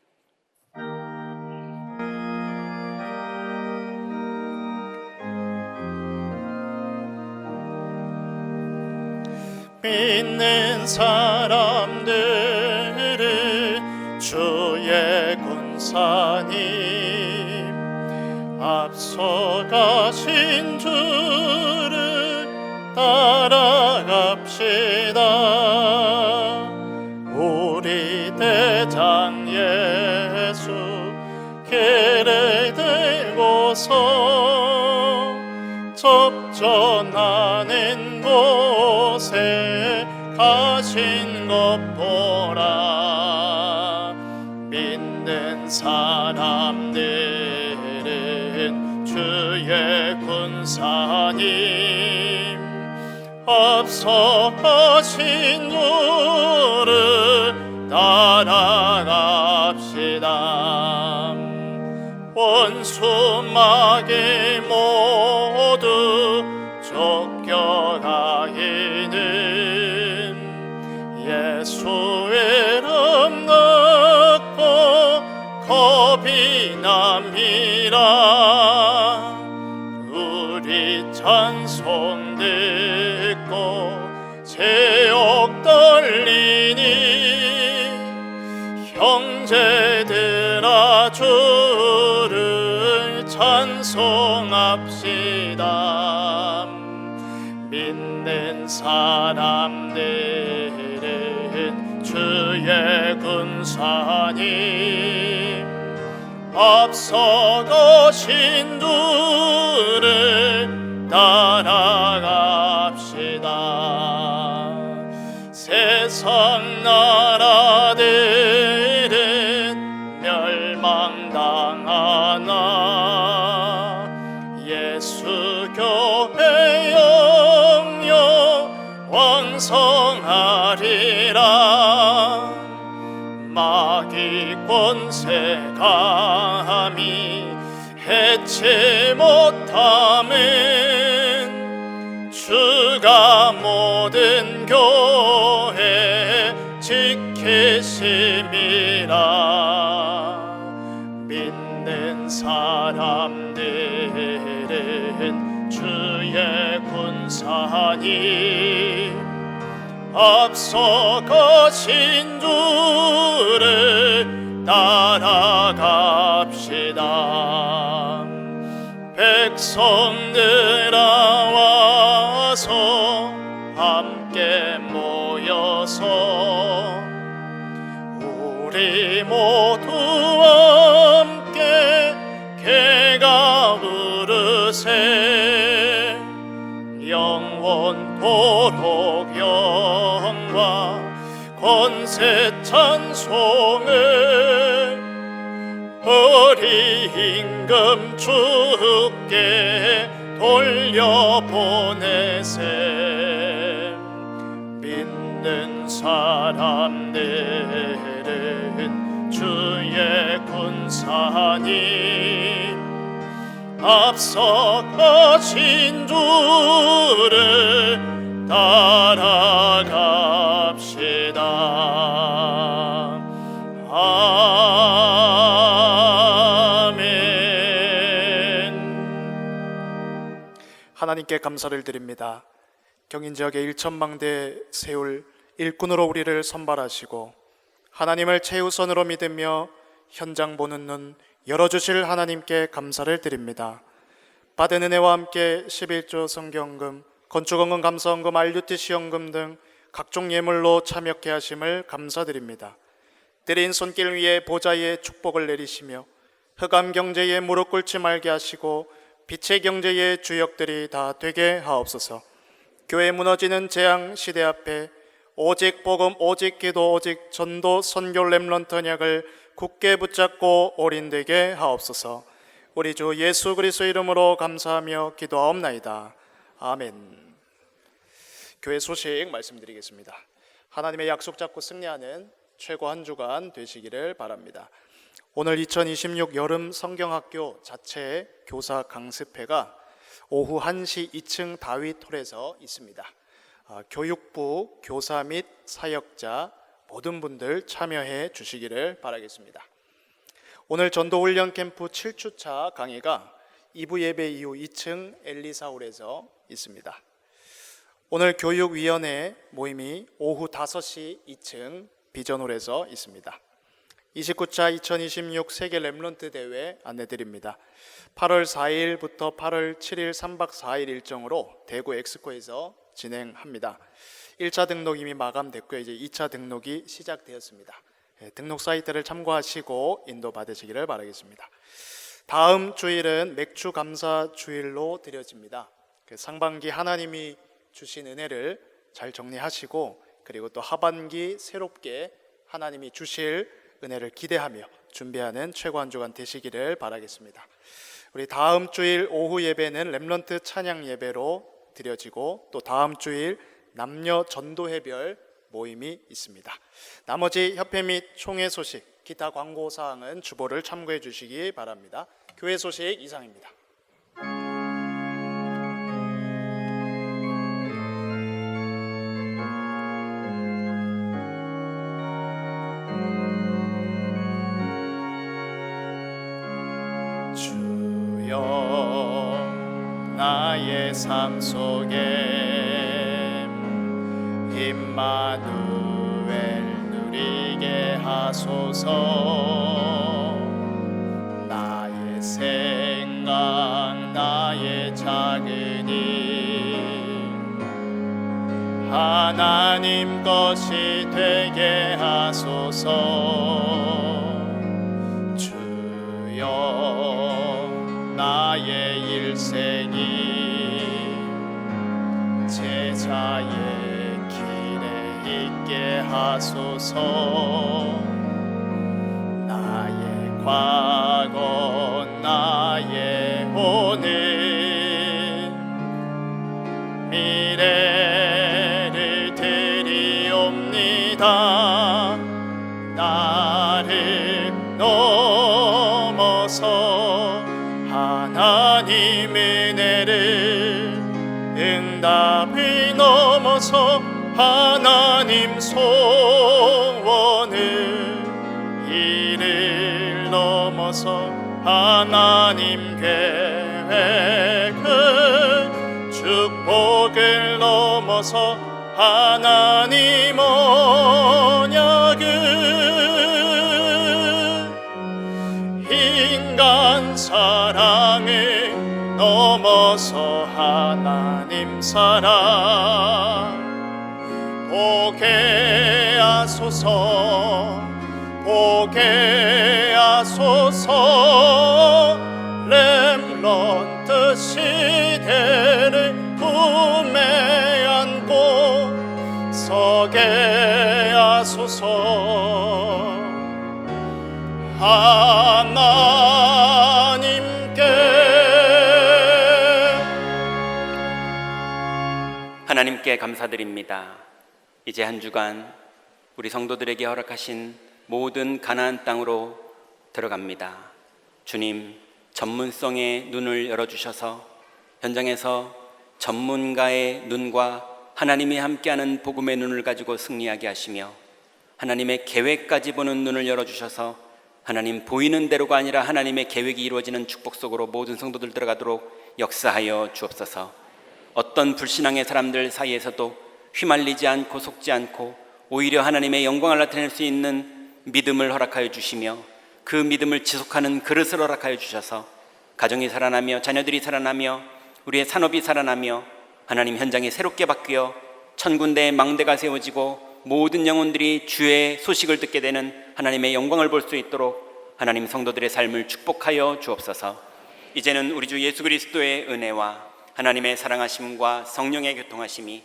믿는 사람들은 주의 군사님 앞서가신 주를 따라갑시다. 우리 대장 예수 길을 들고서 접전하는 곳에 가신 것 보라. 믿는 사람들은 주의 군사님 앞서 가신 주를 따라갑시다. 원수 마귀 모두 쫓겨가기는 예수의 이름 듣고 겁이 납니다. 우리 찬송 듣고 제옥 떨리니 형제들아 주를 찬송합시다. 믿는 사람들은 주의 군사님 앞서 가신 주를 따라갑시다. 세상 나라들은 멸망당하나 예수 교회 영영 왕성하리라. 마귀 권세 감히 해치 못함은 주가 모든 교회 지키심이라. 믿는 사람들은 주의 군사님 앞서 가신 주를 따라갑시다. 백성들아 와서 함께 모여서 우리 모두 함께 개가 부르세 영원토록 영광 권세 찬송을 우리 임금 주께 돌려보내세 믿는 사람들은 주의 군사님 앞서 가신 주를 따라갑시다. 아멘. 하나님께 감사를 드립니다. 경인지역의 일천망대 세울 일꾼으로 우리를 선발하시고 하나님을 최우선으로 믿으며 현장 보는 눈 열어주실 하나님께 감사를 드립니다. 받은 은혜와 함께 11조 성경금, 건축원금, 감사원금, RUTC연금 등 각종 예물로 참여케 하심을 감사드립니다. 드린 손길 위에 보좌의 축복을 내리시며 흑암 경제에 무릎 꿇지 말게 하시고 빛의 경제의 주역들이 다 되게 하옵소서. 교회 무너지는 재앙 시대 앞에 오직 복음, 오직 기도, 오직 전도, 선교 렘넌트 언약을 굳게 붙잡고 올인되게 하옵소서. 우리 주 예수 그리스도 이름으로 감사하며 기도하옵나이다. 아멘. 교회 소식 말씀드리겠습니다. 하나님의 약속 잡고 승리하는 최고 한 주간 되시기를 바랍니다. 오늘 2026 여름 성경학교 자체 교사 강습회가 오후 1시 2층 다윗홀에서 있습니다. 교육부, 교사 및 사역자 모든 분들 참여해 주시기를 바라겠습니다. 오늘 전도훈련 캠프 7주차 강의가 2부 예배 이후 2층 엘리사홀에서 있습니다. 오늘 교육위원회 모임이 오후 5시 2층 비전홀에서 있습니다. 29차 2026 세계 렘넌트 대회 안내드립니다. 8월 4일부터 8월 7일 3박 4일 일정으로 대구 엑스코에서 진행합니다. 1차 등록 이미 마감됐고요. 이제 2차 등록이 시작되었습니다. 등록 사이트를 참고하시고 인도 받으시기를 바라겠습니다. 다음 주일은 맥주 감사 주일로 드려집니다. 상반기 하나님이 주신 은혜를 잘 정리하시고 그리고 또 하반기 새롭게 하나님이 주실 은혜를 기대하며 준비하는 최고 한 주간 되시기를 바라겠습니다. 우리 다음 주일 오후 예배는 렘넌트 찬양 예배로 드려지고 또 다음 주일 남녀 전도회별 모임이 있습니다. 나머지 협회 및 총회 소식, 기타 광고 사항은 주보를 참고해 주시기 바랍니다. 교회 소식 이상입니다. 주여 나의 삶 속에 임마누엘 누리게 하소서. 나의 생각 나의 작은 일 하나님 것이 되게 하소서. 주여 나의 일생이 제자의 길에 있게 하소서. 나의 과거 나의 오늘 미래를 드리옵니다. 나를 넘어서 하나님의 은혜를 응답을 넘어서 하나님 소원을 이를 넘어서 하나님 계획을 축복을 넘어서 하나님 언약을 인간 사랑을 넘어서 하나님 사랑 보게 하소서, 보게 하소서. 렘넌트 시대를 품에 안고 서게 하소서. 하나님께 하나님께 감사드립니다. 이제 한 주간 우리 성도들에게 허락하신 모든 가나안 땅으로 들어갑니다. 주님, 전문성의 눈을 열어주셔서 현장에서 전문가의 눈과 하나님이 함께하는 복음의 눈을 가지고 승리하게 하시며 하나님의 계획까지 보는 눈을 열어주셔서 하나님 보이는 대로가 아니라 하나님의 계획이 이루어지는 축복 속으로 모든 성도들 들어가도록 역사하여 주옵소서. 어떤 불신앙의 사람들 사이에서도 휘말리지 않고 속지 않고 오히려 하나님의 영광을 나타낼 수 있는 믿음을 허락하여 주시며 그 믿음을 지속하는 그릇을 허락하여 주셔서 가정이 살아나며 자녀들이 살아나며 우리의 산업이 살아나며 하나님 현장이 새롭게 바뀌어 천군대의 망대가 세워지고 모든 영혼들이 주의 소식을 듣게 되는 하나님의 영광을 볼 수 있도록 하나님 성도들의 삶을 축복하여 주옵소서. 이제는 우리 주 예수 그리스도의 은혜와 하나님의 사랑하심과 성령의 교통하심이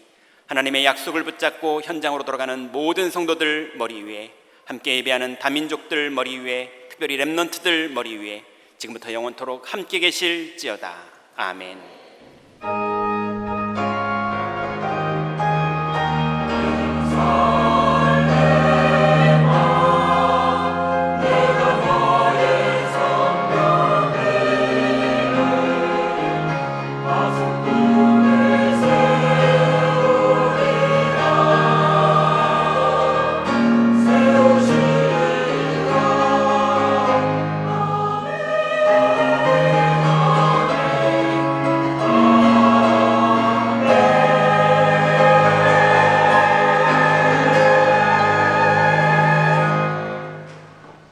하나님의 약속을 붙잡고 현장으로 돌아가는 모든 성도들 머리 위에, 함께 예배하는 다민족들 머리 위에, 특별히 렘넌트들 머리 위에 지금부터 영원토록 함께 계실지어다. 아멘.